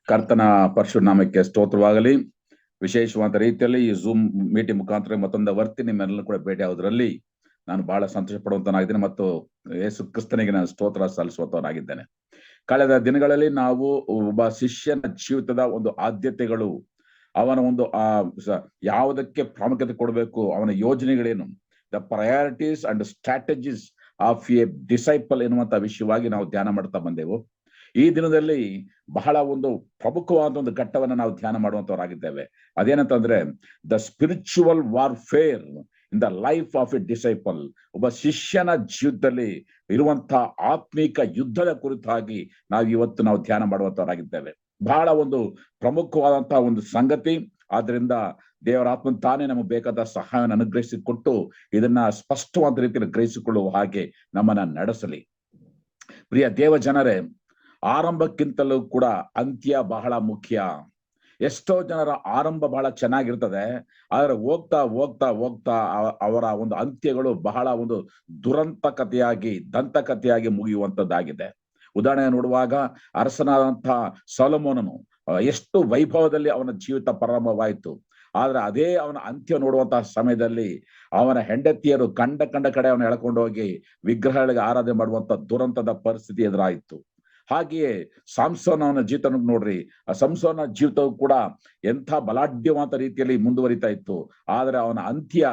ಕರ್ತನ ಪರಿಶುದ್ಧ ನಾಮಕ್ಕೆ ಸ್ತೋತ್ರವಾಗಲಿ. ವಿಶೇಷವಾದ ರೀತಿಯಲ್ಲಿ ಈ ಝೂಮ್ ಮೀಟಿಂಗ್ ಮುಖಾಂತರ ಮತ್ತೊಂದು ವರ್ತಿ ನಿಮ್ಮೆಲ್ಲರೂ ಕೂಡ ಭೇಟಿ ಆಗೋದ್ರಲ್ಲಿ ನಾನು ಬಹಳ ಸಂತೋಷ ಪಡುವಂತನಾಗಿದ್ದೇನೆ ಮತ್ತು ಯೇಸು ಕ್ರಿಸ್ತನಿಗೆ ನಾನು ಸ್ತೋತ್ರ ಸಲ್ಲಿಸುವಂತನಾಗಿದ್ದೇನೆ. ಕಳೆದ ದಿನಗಳಲ್ಲಿ ನಾವು ಒಬ್ಬ ಶಿಷ್ಯನ ಜೀವಿತದ ಒಂದು ಆದ್ಯತೆಗಳು, ಅವನ ಒಂದು ಯಾವುದಕ್ಕೆ ಪ್ರಾಮುಖ್ಯತೆ ಕೊಡಬೇಕು, ಅವನ ಯೋಜನೆಗಳೇನು, the priorities and strategies of a disciple ಎನ್ನುವಂತ ವಿಷಯವಾಗಿ ನಾವು ಧ್ಯಾನ ಮಾಡ್ತಾ ಬಂದೆವು. ಈ ದಿನದಲ್ಲಿ ಬಹಳ ಒಂದು ಪ್ರಮುಖವಾದ ಒಂದು ಘಟ್ಟವನ್ನು ನಾವು ಧ್ಯಾನ ಮಾಡುವಂತವರಾಗಿದ್ದೇವೆ. ಅದೇನಂತಂದ್ರೆ the spiritual warfare in the life of a disciple. ಒಬ್ಬ ಶಿಷ್ಯನ ಜೀವಿತದಲ್ಲಿ ಇರುವಂತಹ ಆತ್ಮೀಕ ಯುದ್ಧದ ಕುರಿತಾಗಿ ನಾವು ಧ್ಯಾನ ಮಾಡುವಂತವರಾಗಿದ್ದೇವೆ. ಬಹಳ ಒಂದು ಪ್ರಮುಖವಾದಂತಹ ಒಂದು ಸಂಗತಿ. ಆದ್ರಿಂದ ದೇವರ ಆತ್ಮ ತಾನೇ ನಮಗೆ ಬೇಕಾದ ಸಹಾಯವನ್ನು ಅನುಗ್ರಹಿಸಿಕೊಟ್ಟು ಇದನ್ನ ಸ್ಪಷ್ಟವಾದ ರೀತಿಯಲ್ಲಿ ಗ್ರಹಿಸಿಕೊಳ್ಳುವ ಹಾಗೆ ನಮ್ಮನ್ನ ನಡೆಸಲಿ. ಪ್ರಿಯ ದೇವ ಜನರೇ, ಆರಂಭಕ್ಕಿಂತಲೂ ಕೂಡ ಅಂತ್ಯ ಬಹಳ ಮುಖ್ಯ. ಎಷ್ಟೋ ಜನರ ಆರಂಭ ಬಹಳ ಚೆನ್ನಾಗಿರ್ತದೆ, ಆದ್ರೆ ಹೋಗ್ತಾ ಹೋಗ್ತಾ ಹೋಗ್ತಾ ಅವರ ಒಂದು ಅಂತ್ಯಗಳು ಬಹಳ ಒಂದು ದಂತಕಥೆಯಾಗಿ ಮುಗಿಯುವಂತದ್ದಾಗಿದೆ. ಉದಾಹರಣೆ ನೋಡುವಾಗ ಅರಸನಾದಂತಹ ಸೊಲೊಮೋನನು ಎಷ್ಟು ವೈಭವದಲ್ಲಿ ಅವನ ಜೀವಿತ ಪ್ರಾರಂಭವಾಯಿತು, ಆದ್ರೆ ಅದೇ ಅವನ ಅಂತ್ಯ ನೋಡುವಂತಹ ಸಮಯದಲ್ಲಿ ಅವನ ಹೆಂಡತಿಯರು ಕಂಡ ಕಡೆ ಅವನ ಎಳ್ಕೊಂಡು ಹೋಗಿ ವಿಗ್ರಹಗಳಿಗೆ ಆರಾಧನೆ ಮಾಡುವಂತ ದುರಂತದ ಪರಿಸ್ಥಿತಿ ಎದುರಾಯಿತು. ಹಾಗೆಯೇ ಸಂಸೋನ ಅವನ ಜೀವಿತ ನೋಡ್ರಿ, ಆ ಸಂಸೋನ ಜೀವಿತವು ಕೂಡ ಎಂಥ ಬಲಾಢ್ಯವಾದ ರೀತಿಯಲ್ಲಿ ಮುಂದುವರಿತಾ ಇತ್ತು, ಆದ್ರೆ ಅವನ ಅಂತ್ಯ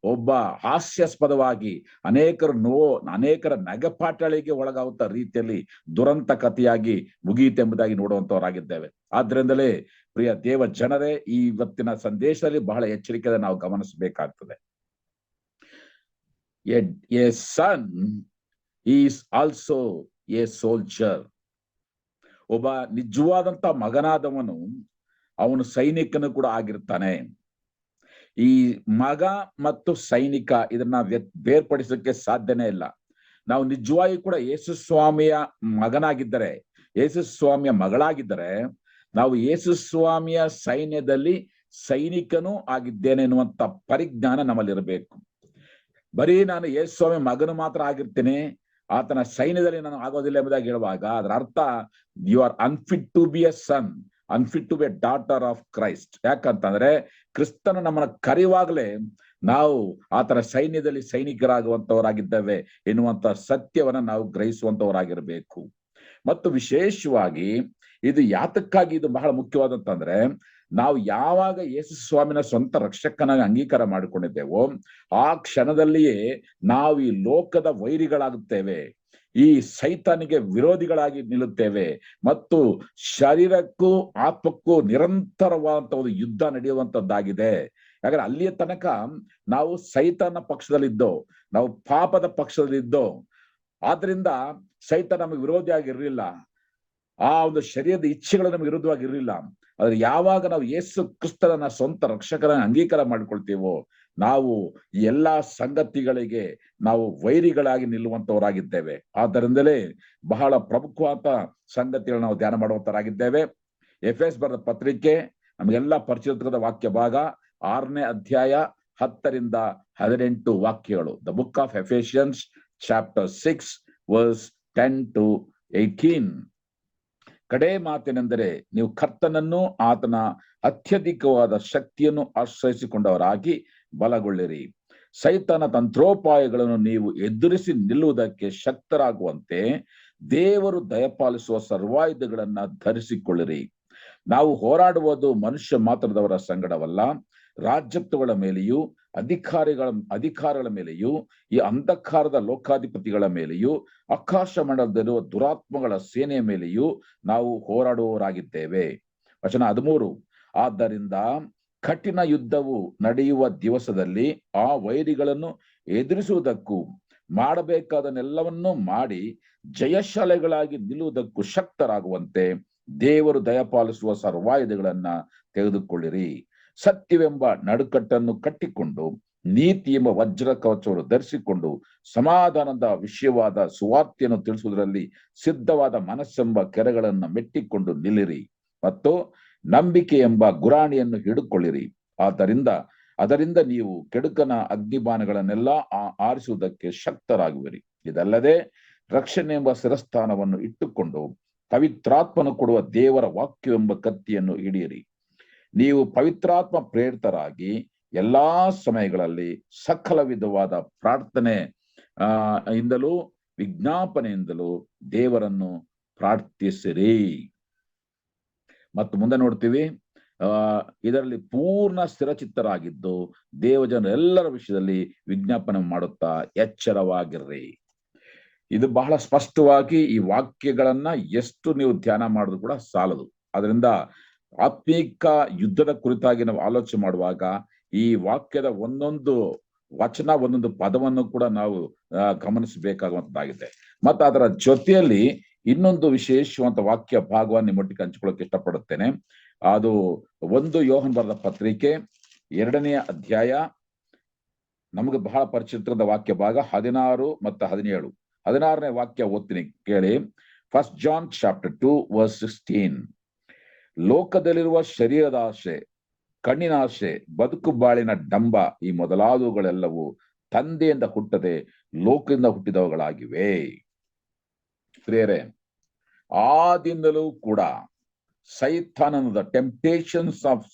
ಒಬ್ಬ ಹಾಸ್ಯಾಸ್ಪದವಾಗಿ ಅನೇಕರ ನಗೆಪಾಟಳಿಗೆ ಒಳಗಾಗುತ್ತ ರೀತಿಯಲ್ಲಿ ದುರಂತ ಕಥೆಯಾಗಿ ಮುಗಿಯಿತೆಂಬುದಾಗಿ ನೋಡುವಂತವರಾಗಿದ್ದೇವೆ. ಆದ್ರಿಂದಲೇ ಪ್ರಿಯ ದೇವ ಜನರೇ, ಈ ಇವತ್ತಿನ ಸಂದೇಶದಲ್ಲಿ ಬಹಳ ಎಚ್ಚರಿಕೆಯಿಂದ ನಾವು ಗಮನಿಸಬೇಕಾಗ್ತದೆ. A son is also a soldier. ಒಬ್ಬ ನಿಜವಾದಂತ ಮಗನಾದವನು ಅವನು ಸೈನಿಕನು ಕೂಡ ಆಗಿರ್ತಾನೆ. ಈ ಮಗ ಮತ್ತು ಸೈನಿಕ ಇದನ್ನ ಬೇರ್ಪಡಿಸೋಕೆ ಸಾಧ್ಯನೇ ಇಲ್ಲ. ನಾವು ನಿಜವಾಗಿ ಕೂಡ ಯೇಸು ಸ್ವಾಮಿಯ ಮಗನಾಗಿದ್ದರೆ, ಯೇಸು ಸ್ವಾಮಿಯ ಮಗಳಾಗಿದ್ದರೆ, ನಾವು ಯೇಸು ಸ್ವಾಮಿಯ ಸೈನ್ಯದಲ್ಲಿ ಸೈನಿಕನೂ ಆಗಿದ್ದೇನೆ ಎನ್ನುವಂತ ಪರಿಜ್ಞಾನ ನಮ್ಮಲ್ಲಿರಬೇಕು. ಬರೀ ನಾನು ಯೇಸು ಸ್ವಾಮಿ ಮಗನು ಮಾತ್ರ ಆಗಿರ್ತೇನೆ, ಆತನ ಸೈನ್ಯದಲ್ಲಿ ನಾನು ಆಗೋದಿಲ್ಲ ಎಂಬುದಾಗಿ ಹೇಳುವಾಗ ಅದರ ಅರ್ಥ you are unfit to be a son, unfit to be a daughter of Christ. ಯಾಕಂತಂದ್ರೆ ಕ್ರಿಸ್ತನು ನಮ್ಮನ್ನ ಕರೆಯುವಾಗಲೇ ನಾವು ಆತನ ಸೈನ್ಯದಲ್ಲಿ ಸೈನಿಕರಾಗುವಂತವರಾಗಿದ್ದೇವೆ ಎನ್ನುವಂತ ಸತ್ಯವನ್ನ ನಾವು ಗ್ರಹಿಸುವಂತವರಾಗಿರ್ಬೇಕು. ಮತ್ತು ವಿಶೇಷವಾಗಿ ಇದು ಯಾತಕ್ಕಾಗಿ ಇದು ಬಹಳ ಮುಖ್ಯವಾದಂತಂದ್ರೆ, ನಾವು ಯಾವಾಗ ಯೇಸು ಸ್ವಾಮಿನ ಸ್ವಂತ ರಕ್ಷಕನಾಗಿ ಅಂಗೀಕಾರ ಮಾಡಿಕೊಂಡಿದ್ದೇವೋ ಆ ಕ್ಷಣದಲ್ಲಿಯೇ ನಾವು ಈ ಲೋಕದ ವೈರಿಗಳಾಗುತ್ತೇವೆ, ಈ ಸೈತಾನಿಗೆ ವಿರೋಧಿಗಳಾಗಿ ನಿಲ್ಲುತ್ತೇವೆ ಮತ್ತು ಶರೀರಕ್ಕೂ ಆತ್ಮಕ್ಕೂ ನಿರಂತರವಾದಂತ ಒಂದು ಯುದ್ಧ ನಡೆಯುವಂತದ್ದಾಗಿದೆ. ಯಾಕಂದ್ರೆ ಅಲ್ಲಿಯ ತನಕ ನಾವು ಸೈತಾನ ಪಕ್ಷದಲ್ಲಿದ್ದೋ, ನಾವು ಪಾಪದ ಪಕ್ಷದಲ್ಲಿದ್ದೋ, ಆದ್ರಿಂದ ಸೈತಾನ ನಮಗೆ ವಿರೋಧಿಯಾಗಿರ್ಲಿಲ್ಲ, ಆ ಒಂದು ಶರೀರದ ಇಚ್ಛೆಗಳು ನಮಗೆ ವಿರುದ್ಧವಾಗಿರ್ಲಿಲ್ಲ. ಆದ್ರೆ ಯಾವಾಗ ನಾವು ಯೇಸು ಕ್ರಿಸ್ತನ ಸ್ವಂತ ರಕ್ಷಕರನ್ನ ಅಂಗೀಕಾರ ಮಾಡ್ಕೊಳ್ತೀವೋ ನಾವು ಎಲ್ಲಾ ಸಂಗತಿಗಳಿಗೆ ನಾವು ವೈರಿಗಳಾಗಿ ನಿಲ್ಲುವಂತವರಾಗಿದ್ದೇವೆ. ಆದ್ದರಿಂದಲೇ ಬಹಳ ಪ್ರಮುಖವಾದ ಸಂಗತಿಗಳನ್ನು ನಾವು ಧ್ಯಾನ ಮಾಡುವಂತವರಾಗಿದ್ದೇವೆ. ಎಫೆಸ್ ಬರೆದ ಪತ್ರಿಕೆ ನಮಗೆಲ್ಲ ಪರಿಚಿತವಾದ ವಾಕ್ಯ ಭಾಗ 6ನೇ ಅಧ್ಯಾಯ 10ರಿಂದ 18 ವಾಕ್ಯಗಳು. The book of Ephesians chapter 6 verse 10 to 18. ಕಡೆ ಮಾತೇನೆಂದರೆ, ನೀವು ಕರ್ತನನ್ನು ಆತನ ಅತ್ಯಧಿಕವಾದ ಶಕ್ತಿಯನ್ನು ಆಶ್ರಯಿಸಿಕೊಂಡವರಾಗಿ ಬಲಗೊಳ್ಳಿರಿ. ಸೈತಾನ ತಂತ್ರೋಪಾಯಗಳನ್ನು ನೀವು ಎದುರಿಸಿ ನಿಲ್ಲುವುದಕ್ಕೆ ಶಕ್ತರಾಗುವಂತೆ ದೇವರು ದಯಪಾಲಿಸುವ ಸರ್ವಾಯುಧಗಳನ್ನ ಧರಿಸಿಕೊಳ್ಳಿರಿ. ನಾವು ಹೋರಾಡುವುದು ಮನುಷ್ಯ ಮಾತ್ರದವರ ಸಂಗಡವಲ್ಲ, ರಾಜ್ಯತ್ವಗಳ ಮೇಲೆಯೂ ಅಧಿಕಾರಗಳ ಮೇಲೆಯೂ ಈ ಅಂಧಕಾರದ ಲೋಕಾಧಿಪತಿಗಳ ಮೇಲೆಯೂ ಆಕಾಶ ಮಂಡಲದಲ್ಲಿರುವ ದುರಾತ್ಮಗಳ ಸೇನೆಯ ಮೇಲೆಯೂ ನಾವು ಹೋರಾಡುವವರಾಗಿದ್ದೇವೆ. ವಚನ 13. ಆದ್ದರಿಂದ ಕಠಿಣ ಯುದ್ಧವು ನಡೆಯುವ ದಿವಸದಲ್ಲಿ ಆ ವೈರಿಗಳನ್ನು ಎದುರಿಸುವುದಕ್ಕೂ ಮಾಡಬೇಕಾದನ್ನೆಲ್ಲವನ್ನೂ ಮಾಡಿ ಜಯಶಾಲಿಗಳಾಗಿ ನಿಲ್ಲುವುದಕ್ಕೂ ಶಕ್ತರಾಗುವಂತೆ ದೇವರು ದಯಪಾಲಿಸುವ ಸರ್ವಾಯುಧಗಳನ್ನ ತೆಗೆದುಕೊಳ್ಳಿರಿ. ಸತ್ಯವೆಂಬ ನಡುಕಟ್ಟನ್ನು ಕಟ್ಟಿಕೊಂಡು ನೀತಿ ಎಂಬ ವಜ್ರ ಕವಚವನ್ನು ಧರಿಸಿಕೊಂಡು ಸಮಾಧಾನದ ವಿಷಯವಾದ ಸುವಾರ್ತೆಯನ್ನು ತಿಳಿಸುವುದರಲ್ಲಿ ಸಿದ್ಧವಾದ ಮನಸ್ಸೆಂಬ ಕೆರೆಗಳನ್ನು ಮೆಟ್ಟಿಕೊಂಡು ನಿಲ್ಲಿರಿ ಮತ್ತು ನಂಬಿಕೆ ಎಂಬ ಗುರಾಣಿಯನ್ನು ಹಿಡುಕೊಳ್ಳಿರಿ. ಅದರಿಂದ ನೀವು ಕೆಡುಕನ ಅಗ್ನಿಬಾಣಗಳನ್ನೆಲ್ಲ ಆರಿಸುವುದಕ್ಕೆ ಶಕ್ತರಾಗುವಿರಿ. ಇದಲ್ಲದೆ ರಕ್ಷಣೆ ಎಂಬ ಶಿರಸ್ಥಾನವನ್ನು ಇಟ್ಟುಕೊಂಡು ಪವಿತ್ರಾತ್ಮನು ಕೊಡುವ ದೇವರ ವಾಕ್ಯವೆಂಬ ಕತ್ತಿಯನ್ನು ಹಿಡಿಯಿರಿ. ನೀವು ಪವಿತ್ರಾತ್ಮ ಪ್ರೇರಿತರಾಗಿ ಎಲ್ಲಾ ಸಮಯಗಳಲ್ಲಿ ಸಕಲ ವಿಧವಾದ ಪ್ರಾರ್ಥನೆ ಇಂದಲೂ ವಿಜ್ಞಾಪನೆಯಿಂದಲೂ ದೇವರನ್ನು ಪ್ರಾರ್ಥಿಸಿರಿ. ಮತ್ತು ಮುಂದೆ ನೋಡ್ತೀವಿ, ಇದರಲ್ಲಿ ಪೂರ್ಣ ಸ್ಥಿರಚಿತ್ತರಾಗಿದ್ದು ದೇವಜನರೆಲ್ಲರ ವಿಷಯದಲ್ಲಿ ವಿಜ್ಞಾಪನೆ ಮಾಡುತ್ತಾ ಎಚ್ಚರವಾಗಿರ್ರಿ. ಇದು ಬಹಳ ಸ್ಪಷ್ಟವಾಗಿ ಈ ವಾಕ್ಯಗಳನ್ನ ಎಷ್ಟು ನೀವು ಧ್ಯಾನ ಮಾಡಿದ್ರು ಕೂಡ ಸಾಲದು. ಅದರಿಂದ ಆತ್ಮೀಕ ಯುದ್ಧದ ಕುರಿತಾಗಿ ನಾವು ಆಲೋಚನೆ ಮಾಡುವಾಗ ಈ ವಾಕ್ಯದ ಒಂದೊಂದು ವಚನ, ಒಂದೊಂದು ಪದವನ್ನು ಕೂಡ ನಾವು ಗಮನಿಸಬೇಕಾಗುವಂತದ್ದಾಗಿದೆ. ಮತ್ತು ಅದರ ಜೊತೆಯಲ್ಲಿ ಇನ್ನೊಂದು ವಿಶೇಷವಾದ ವಾಕ್ಯ ಭಾಗವನ್ನು ನಿಮ್ಮೊಟ್ಟಿಗೆ ಹಂಚಿಕೊಳ್ಳಕ್ಕೆ ಇಷ್ಟಪಡುತ್ತೇನೆ. ಅದು 1 ಯೋಹನ್ ಬರೆದ ಪತ್ರಿಕೆ 2ನೇ ಅಧ್ಯಾಯ, ನಮಗೆ ಬಹಳ ಪರಿಚಿತವಾದ ವಾಕ್ಯ ಭಾಗ 16 ಮತ್ತು 17. 16ನೇ ವಾಕ್ಯ ಓದ್ತೀನಿ ಕೇಳಿ. 1 John chapter 2 verse 16. ಲೋಕದಲ್ಲಿರುವ ಶರೀರದ ಆಸೆ, ಕಣ್ಣಿನ ಆಸೆ, ಬದುಕು ಬಾಳಿನ ಡಂಬ, ಈ ಮೊದಲಾದವುಗಳೆಲ್ಲವೂ ತಂದೆಯಿಂದ ಹುಟ್ಟದೆ ಲೋಕದಿಂದ ಹುಟ್ಟಿದವುಗಳಾಗಿವೆ. ಪ್ರಿಯರೇ, ಆದಿಂದಲೂ ಕೂಡ ಸೈತಾನನ ಟೆಂಪ್ಟೇಷನ್ಸ್ ಆಫ್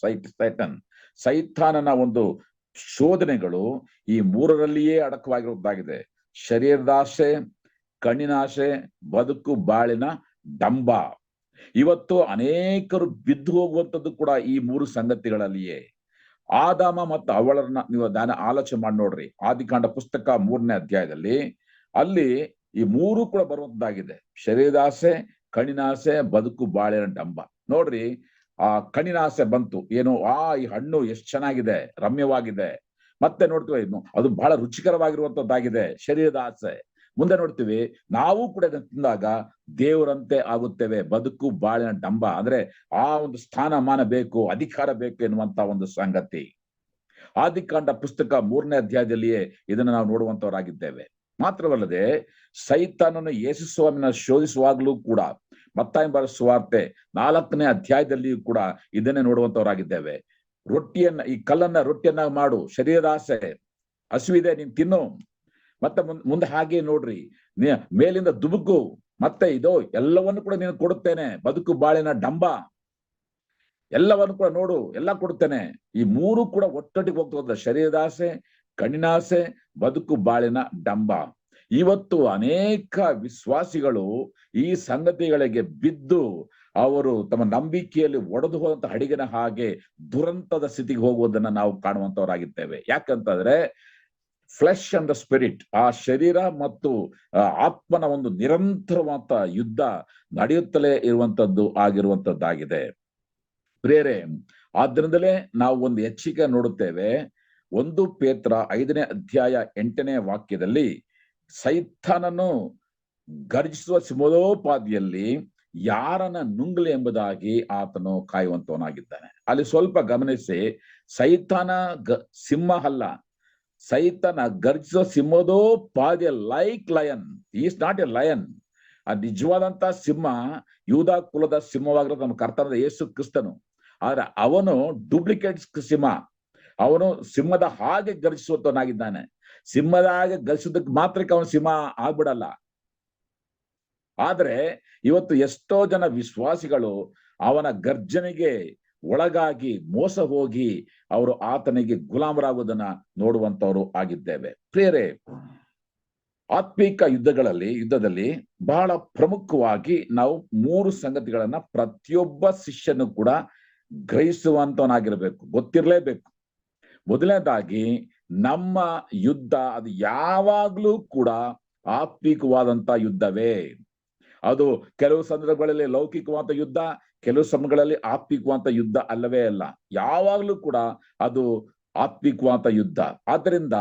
ಸೈತಾನನ ಒಂದು ಶೋಧನೆಗಳು ಈ 3ರಲ್ಲಿಯೇ ಅಡಕವಾಗಿರುವುದಾಗಿದೆ. ಶರೀರದಾಸೆ, ಕಣ್ಣಿನಾಸೆ, ಬದುಕು ಬಾಳಿನ ಡಂಬ. ಇವತ್ತು ಅನೇಕರು ಬಿದ್ದು ಹೋಗುವಂಥದ್ದು ಕೂಡ ಈ 3 ಸಂಗತಿಗಳಲ್ಲಿಯೇ. ಆದಾಮ ಮತ್ತು ಅವಳನ್ನ ನೀವು ಆಲೋಚನೆ ಮಾಡಿ ನೋಡ್ರಿ. ಆದಿಕಾಂಡ ಪುಸ್ತಕ 3ನೇ ಅಧ್ಯಾಯದಲ್ಲಿ ಅಲ್ಲಿ ಈ 3 ಕೂಡ ಬರುವಂತದ್ದಾಗಿದೆ. ಶರೀರದಾಸೆ, ಕಣ್ಣಿನಾಸೆ, ಬದುಕು ಬಾಳಿನ ಡಂಬ. ನೋಡ್ರಿ, ಆ ಕಣ್ಣಿನಾಸೆ ಬಂತು. ಏನು, ಈ ಹಣ್ಣು ಎಷ್ಟು ಚೆನ್ನಾಗಿದೆ, ರಮ್ಯವಾಗಿದೆ. ಮತ್ತೆ ನೋಡ್ತೀವಿ ಅದು ಬಹಳ ರುಚಿಕರವಾಗಿರುವಂತದ್ದಾಗಿದೆ, ಶರೀರದ ಆಸೆ. ಮುಂದೆ ನೋಡ್ತೀವಿ, ನಾವು ಕೂಡ ತಿಂದಾಗ ದೇವರಂತೆ ಆಗುತ್ತೇವೆ, ಬದುಕು ಬಾಳಿನ ಡಂಬ. ಅಂದ್ರೆ ಆ ಒಂದು ಸ್ಥಾನಮಾನ ಬೇಕು, ಅಧಿಕಾರ ಬೇಕು ಎನ್ನುವಂತ ಒಂದು ಸಂಗತಿ. ಆದಿಕಾಂಡ ಪುಸ್ತಕ 3ನೇ ಅಧ್ಯಾಯದಲ್ಲಿಯೇ ಇದನ್ನು ನಾವು ನೋಡುವಂತವರಾಗಿದ್ದೇವೆ. ಮಾತ್ರವಲ್ಲದೆ ಸೈತಾನನು ಯೇಸು ಸ್ವಾಮಿನ ಶೋಧಿಸುವಾಗಲೂ ಕೂಡ ಮತ್ತಾಯ ಬರೆದ ಸುವಾರ್ತೆ 4ನೇ ಅಧ್ಯಾಯದಲ್ಲಿಯೂ ಕೂಡ ಇದನ್ನೇ ನೋಡುವಂತವರಾಗಿದ್ದೇವೆ. ರೊಟ್ಟಿಯನ್ನ, ಈ ಕಲ್ಲನ್ನ ರೊಟ್ಟಿಯನ್ನ ಮಾಡು, ಶರೀರದ ಆಸೆ, ಹಸಿವಿದೆ ನೀನ್ ತಿನ್ನು. ಮತ್ತೆ ಮುಂದೆ ಹಾಗೆ ನೋಡ್ರಿ, ಮೇಲಿಂದ ದುಬುಕು, ಮತ್ತೆ ಇದು ಎಲ್ಲವನ್ನು ಕೂಡ ನೀನು ಕೊಡುತ್ತೇನೆ, ಬದುಕು ಬಾಳಿನ ಡಂಬ, ಎಲ್ಲವನ್ನು ಕೂಡ ನೋಡು, ಎಲ್ಲ ಕೊಡುತ್ತೇನೆ. ಈ 3 ಕೂಡ ಒಟ್ಟೊಟ್ಟಿಗೆ ಹೋಗ್ತದ, ಶರೀರದಾಸೆ, ಕಣ್ಣಿನಾಸೆ, ಬದುಕು ಬಾಳಿನ ಡಂಬ. ಇವತ್ತು ಅನೇಕ ವಿಶ್ವಾಸಿಗಳು ಈ ಸಂಗತಿಗಳಿಗೆ ಬಿದ್ದು ಅವರು ತಮ್ಮ ನಂಬಿಕೆಯಲ್ಲಿ ಒಡೆದು ಹೋದಂತ ಹಡಗಿನ ಹಾಗೆ ದುರಂತದ ಸ್ಥಿತಿಗೆ ಹೋಗುವುದನ್ನ ನಾವು ಕಾಣುವಂತವರಾಗಿದ್ದೇವೆ. ಯಾಕಂತಂದ್ರೆ ಫ್ಲೆಶ್ ಅಂಡ್ ದ ಸ್ಪಿರಿಟ್, ಆ ಶರೀರ ಮತ್ತು ಆತ್ಮನ ಒಂದು ನಿರಂತರವಾದ ಯುದ್ಧ ನಡೆಯುತ್ತಲೇ ಇರುವಂತದ್ದು ಆಗಿರುವಂತದ್ದಾಗಿದೆ. ಪ್ರಿಯರೇ, ಆದ್ರಿಂದಲೇ ನಾವು ಒಂದು ಎಚ್ಚರಿಕೆ ನೋಡುತ್ತೇವೆ. 1 ಪೇತ್ರ 5ನೇ ಅಧ್ಯಾಯ 8ನೇ ವಾಕ್ಯದಲ್ಲಿ ಸೈತಾನನು ಗರ್ಜಿಸುವ ಸಿಂಹೋಪಾದಿಯಲ್ಲಿ ಯಾರನ್ನ ನುಂಗಲಿ ಎಂಬುದಾಗಿ ಆತನು ಕಾಯುವಂತವನಾಗಿದ್ದಾನೆ. ಅಲ್ಲಿ ಸ್ವಲ್ಪ ಗಮನಿಸಿ, ಸೈತಾನ ಸಿಂಹ ಅಲ್ಲ, ಸೈತಾನ ಗರ್ಜಿಸುವ ಸಿಂಹೋಪಾದಿಯ like lion, is not a lion. ಆ ನಿಜವಾದಂತ ಸಿಂಹ ಯೂದ ಕುಲದ ಸಿಂಹವಾಗಿರೋದು ನಮ್ಮ ಕರ್ತನಾದ ಯೇಸು ಕ್ರಿಸ್ತನು. ಆದ್ರೆ ಅವನು ಡೂಪ್ಲಿಕೇಟ್ ಸಿಂಹ, ಅವನು ಸಿಂಹದ ಹಾಗೆ ಗರ್ಜಿಸುವಂತವನಾಗಿದ್ದಾನೆ. ಸಿಂಹದ ಹಾಗೆ ಗರ್ಜಿಸೋದಕ್ಕೆ ಮಾತ್ರಕ್ಕೆ ಅವನು ಸಿಂಹ ಆಗ್ಬಿಡಲ್ಲ. ಆದ್ರೆ ಇವತ್ತು ಎಷ್ಟೋ ಜನ ವಿಶ್ವಾಸಿಗಳು ಅವನ ಗರ್ಜನೆಗೆ ಒಳಗಾಗಿ ಮೋಸ ಹೋಗಿ ಅವರು ಆತನಿಗೆ ಗುಲಾಮರಾಗುವುದನ್ನ ನೋಡುವಂತವರು ಆಗಿದ್ದೇವೆ. ಪ್ರಿಯರೇ, ಆತ್ಮೀಕ ಯುದ್ಧದಲ್ಲಿ ಬಹಳ ಪ್ರಮುಖವಾಗಿ ನಾವು 3 ಸಂಗತಿಗಳನ್ನ ಪ್ರತಿಯೊಬ್ಬ ಶಿಷ್ಯನು ಕೂಡ ಗ್ರಹಿಸುವಂತವನಾಗಿರ್ಬೇಕು, ಗೊತ್ತಿರಲೇಬೇಕು. ಮೊದಲನೇದಾಗಿ, ನಮ್ಮ ಯುದ್ಧ ಅದು ಯಾವಾಗ್ಲೂ ಕೂಡ ಆತ್ಮಿಕವಾದಂತ ಯುದ್ಧವೇ. ಅದು ಕೆಲವು ಸಂದರ್ಭಗಳಲ್ಲಿ ಲೌಕಿಕವಾದ ಯುದ್ಧ, ಕೆಲವು ಸಮಯಗಳಲ್ಲಿ ಆತ್ಮಿಕವಾದ ಯುದ್ಧ ಅಲ್ಲವೇ ಅಲ್ಲ. ಯಾವಾಗ್ಲೂ ಕೂಡ ಅದು ಆತ್ಮಿಕವಾದ ಯುದ್ಧ. ಆದ್ದರಿಂದ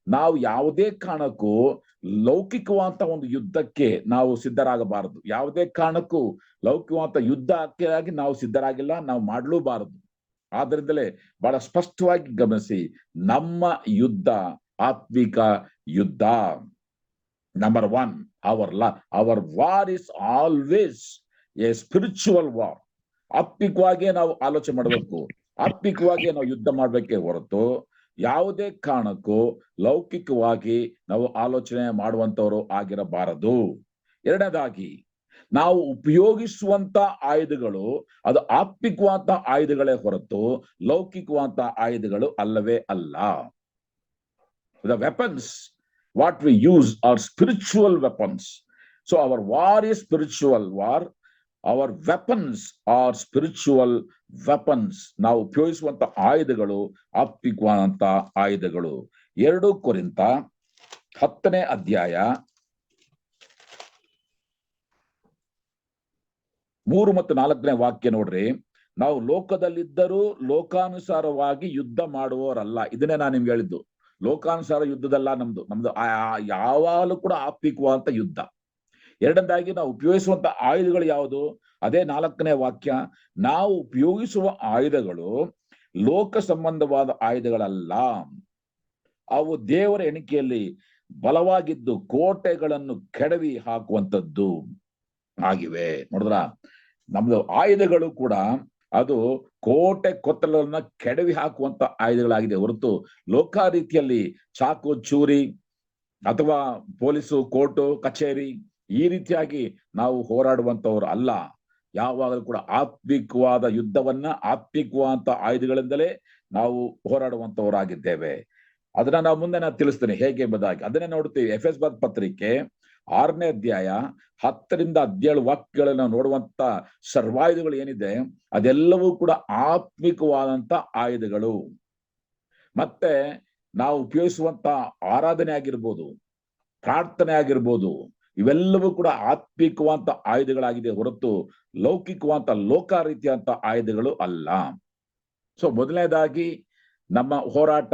ನಾವು ಯಾವುದೇ ಕಾರಣಕ್ಕೂ ಲೌಕಿಕವಾದ ಒಂದು ಯುದ್ಧಕ್ಕೆ ನಾವು ಸಿದ್ಧರಾಗಬಾರದು. ಯಾವುದೇ ಕಾರಣಕ್ಕೂ ಲೌಕಿಕವಾದ ಯುದ್ಧಕ್ಕೆ ನಾವು ಸಿದ್ಧರಾಗಿಲ್ಲ, ನಾವು ಮಾಡಲೂಬಾರದು. ಆದ್ರಿಂದಲೇ ಬಹಳ ಸ್ಪಷ್ಟವಾಗಿ ಗಮನಿಸಿ, ನಮ್ಮ ಯುದ್ಧ ಆತ್ಮಿಕ ಯುದ್ಧ. Number 1, our war is always a spiritual war. ಆತ್ಮಿಕವಾಗಿಯೇ ನಾವು ಆಲೋಚನೆ ಮಾಡಬೇಕು, ಆತ್ಮಿಕವಾಗಿಯೇ ನಾವು ಯುದ್ಧ ಮಾಡ್ಬೇಕೇ ಹೊರತು ಯಾವುದೇ ಕಾರಣಕ್ಕೂ ಲೌಕಿಕವಾಗಿ ನಾವು ಆಲೋಚನೆ ಮಾಡುವಂತವರು ಆಗಿರಬಾರದು. ಎರಡನೇದಾಗಿ, ನಾವು ಉಪಯೋಗಿಸುವಂತ ಆಯುಧಗಳು ಅದು ಆತ್ಮಿಕವಾದ ಆಯುಧಗಳೇ ಹೊರತು ಲೌಕಿಕವಾದ ಆಯುಧಗಳು ಅಲ್ಲವೇ ಅಲ್ಲ. The weapons what we use are spiritual weapons. So our war is spiritual war. Our weapons are spiritual weapons. ನಾವು ಉಪಯೋಗಿಸುವಂತ ಆಯುಧಗಳು ಆತ್ಮಿಕವಾದಂತ ಆಯುಧಗಳು. 2 ಕೊರಿಂಥ 10ನೇ ಅಧ್ಯಾಯ 3 ಮತ್ತು 4ನೇ ವಾಕ್ಯ ನೋಡ್ರಿ. ನಾವು ಲೋಕದಲ್ಲಿದ್ದರೂ ಲೋಕಾನುಸಾರವಾಗಿ ಯುದ್ಧ ಮಾಡುವವರಲ್ಲ. ಇದನ್ನೇ ನಾನು ನಿಮ್ಗೆ ಹೇಳಿದ್ದು. ಲೋಕಾನುಸಾರ ಯುದ್ಧದಲ್ಲ ನಮ್ದು ಯಾವಾಗಲೂ ಕೂಡ ಆತ್ಮಿಕವಾದಂತ ಯುದ್ಧ. ಎರಡನೇದಾಗಿ ನಾವು ಉಪಯೋಗಿಸುವಂತ ಆಯುಧಗಳು ಯಾವುದು? ಅದೇ 4ನೇ ವಾಕ್ಯ. ನಾವು ಉಪಯೋಗಿಸುವ ಆಯುಧಗಳು ಲೋಕ ಸಂಬಂಧವಾದ ಆಯುಧಗಳಲ್ಲ, ಅವು ದೇವರ ಎಣಿಕೆಯಲ್ಲಿ ಬಲವಾಗಿದ್ದು ಕೋಟೆಗಳನ್ನು ಕೆಡವಿ ಹಾಕುವಂಥದ್ದು ಆಗಿವೆ. ನೋಡಿದ್ರ, ನಮ್ದು ಆಯುಧಗಳು ಕೂಡ ಅದು ಕೋಟೆ ಕೊತ್ತಲನ್ನ ಕೆಡವಿ ಹಾಕುವಂತ ಆಯುಧಗಳಾಗಿದೆ ಹೊರತು ಲೋಕ ರೀತಿಯಲ್ಲಿ ಚಾಕು ಚೂರಿ ಅಥವಾ ಪೊಲೀಸು ಕೋರ್ಟು ಕಚೇರಿ ಈ ರೀತಿಯಾಗಿ ನಾವು ಹೋರಾಡುವಂತವ್ರು ಅಲ್ಲ. ಯಾವಾಗಲೂ ಕೂಡ ಆತ್ಮಿಕವಾದ ಯುದ್ಧವನ್ನ ಆತ್ಮಿಕವಾದ ಆಯುಧಗಳಿಂದಲೇ ನಾವು ಹೋರಾಡುವಂತವರಾಗಿದ್ದೇವೆ. ಅದನ್ನ ನಾವು ಮುಂದೆ ನಾನು ತಿಳಿಸ್ತೇನೆ ಹೇಗೆ ಎಂಬುದಾಗಿ. ಅದನ್ನೇ ನೋಡ್ತೀವಿ. ಎಫೆಸ ಪತ್ರಿಕೆ 6ನೇ ಅಧ್ಯಾಯ 10ರಿಂದ 17 ವಾಕ್ಯಗಳನ್ನ ನೋಡುವಂತ ಸರ್ವಾಯುಧಗಳು ಏನಿದೆ ಅದೆಲ್ಲವೂ ಕೂಡ ಆತ್ಮಿಕವಾದಂತ ಆಯುಧಗಳು. ಮತ್ತೆ ನಾವು ಉಪಯೋಗಿಸುವಂತ ಆರಾಧನೆ ಆಗಿರ್ಬೋದು, ಪ್ರಾರ್ಥನೆ ಆಗಿರ್ಬೋದು, ಇವೆಲ್ಲವೂ ಕೂಡ ಆತ್ಮಿಕವಾದ ಆಯುಧಗಳಾಗಿದೆ ಹೊರತು ಲೌಕಿಕವಾದ ಲೋಕ ರೀತಿಯಂತ ಆಯುಧಗಳು ಅಲ್ಲ. ಸೊ ಮೊದಲನೇದಾಗಿ ನಮ್ಮ ಹೋರಾಟ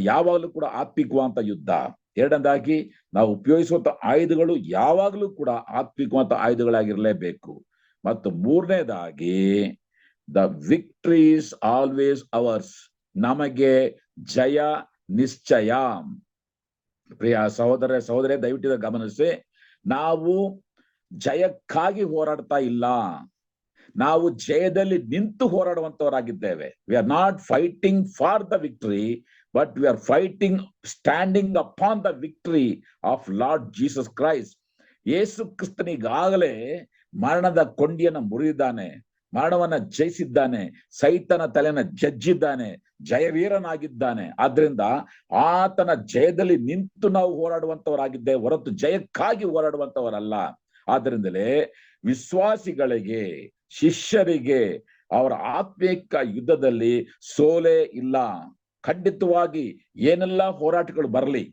ಯಾವಾಗಲೂ ಕೂಡ ಆತ್ಮಿಕವಾದ ಯುದ್ಧ. ಎರಡನೇದಾಗಿ ನಾವು ಉಪಯೋಗಿಸುವಂತ ಆಯುಧಗಳು ಯಾವಾಗಲೂ ಕೂಡ ಆತ್ಮಿಕವಾದ ಆಯುಧಗಳಾಗಿರ್ಲೇಬೇಕು. ಮತ್ತು ಮೂರನೇದಾಗಿ the victory is always hours. ನಮಗೆ ಜಯ ನಿಶ್ಚಯ. ಪ್ರಿಯ ಸಹೋದರೇ ದಯವಿಟ್ಟು ಗಮನಿಸಿ, ನಾವು ಜಯಕ್ಕಾಗಿ ಹೋರಾಡ್ತಾ ಇಲ್ಲ, ನಾವು ಜಯದಲ್ಲಿ ನಿಂತು ಹೋರಾಡುವಂತವರಾಗಿದ್ದೇವೆ. We are not fighting for the victory, but we are fighting standing upon the victory of Lord Jesus Christ. ಯೇಸು ಕ್ರಿಸ್ತನಿಗಾಗಲೇ ಮರಣದ ಕೊಂಡಿಯನ್ನ ಮುರಿದಿದ್ದಾನೆ, ಮರಣವನ್ನ ಜಯಿಸಿದ್ದಾನೆ, ಸೈತನ ತಲೆನ ಜಜ್ಜಿದ್ದಾನೆ, ಜಯವೀರನಾಗಿದ್ದಾನೆ. ಆದ್ರಿಂದ ಆತನ ಜಯದಲ್ಲಿ ನಿಂತು ನಾವು ಹೋರಾಡುವಂತವರಾಗಿದ್ದೇವೆ ಹೊರತು ಜಯಕ್ಕಾಗಿ ಹೋರಾಡುವಂತವರಲ್ಲ. ಆದ್ರಿಂದಲೇ ವಿಶ್ವಾಸಿಗಳಿಗೆ, ಶಿಷ್ಯರಿಗೆ ಅವರ ಆತ್ಮಿಕ ಯುದ್ಧದಲ್ಲಿ ಸೋಲೆ ಇಲ್ಲ. ಖಂಡಿತವಾಗಿ ಏನೆಲ್ಲ ಹೋರಾಟಗಳು ಬರಲಿ,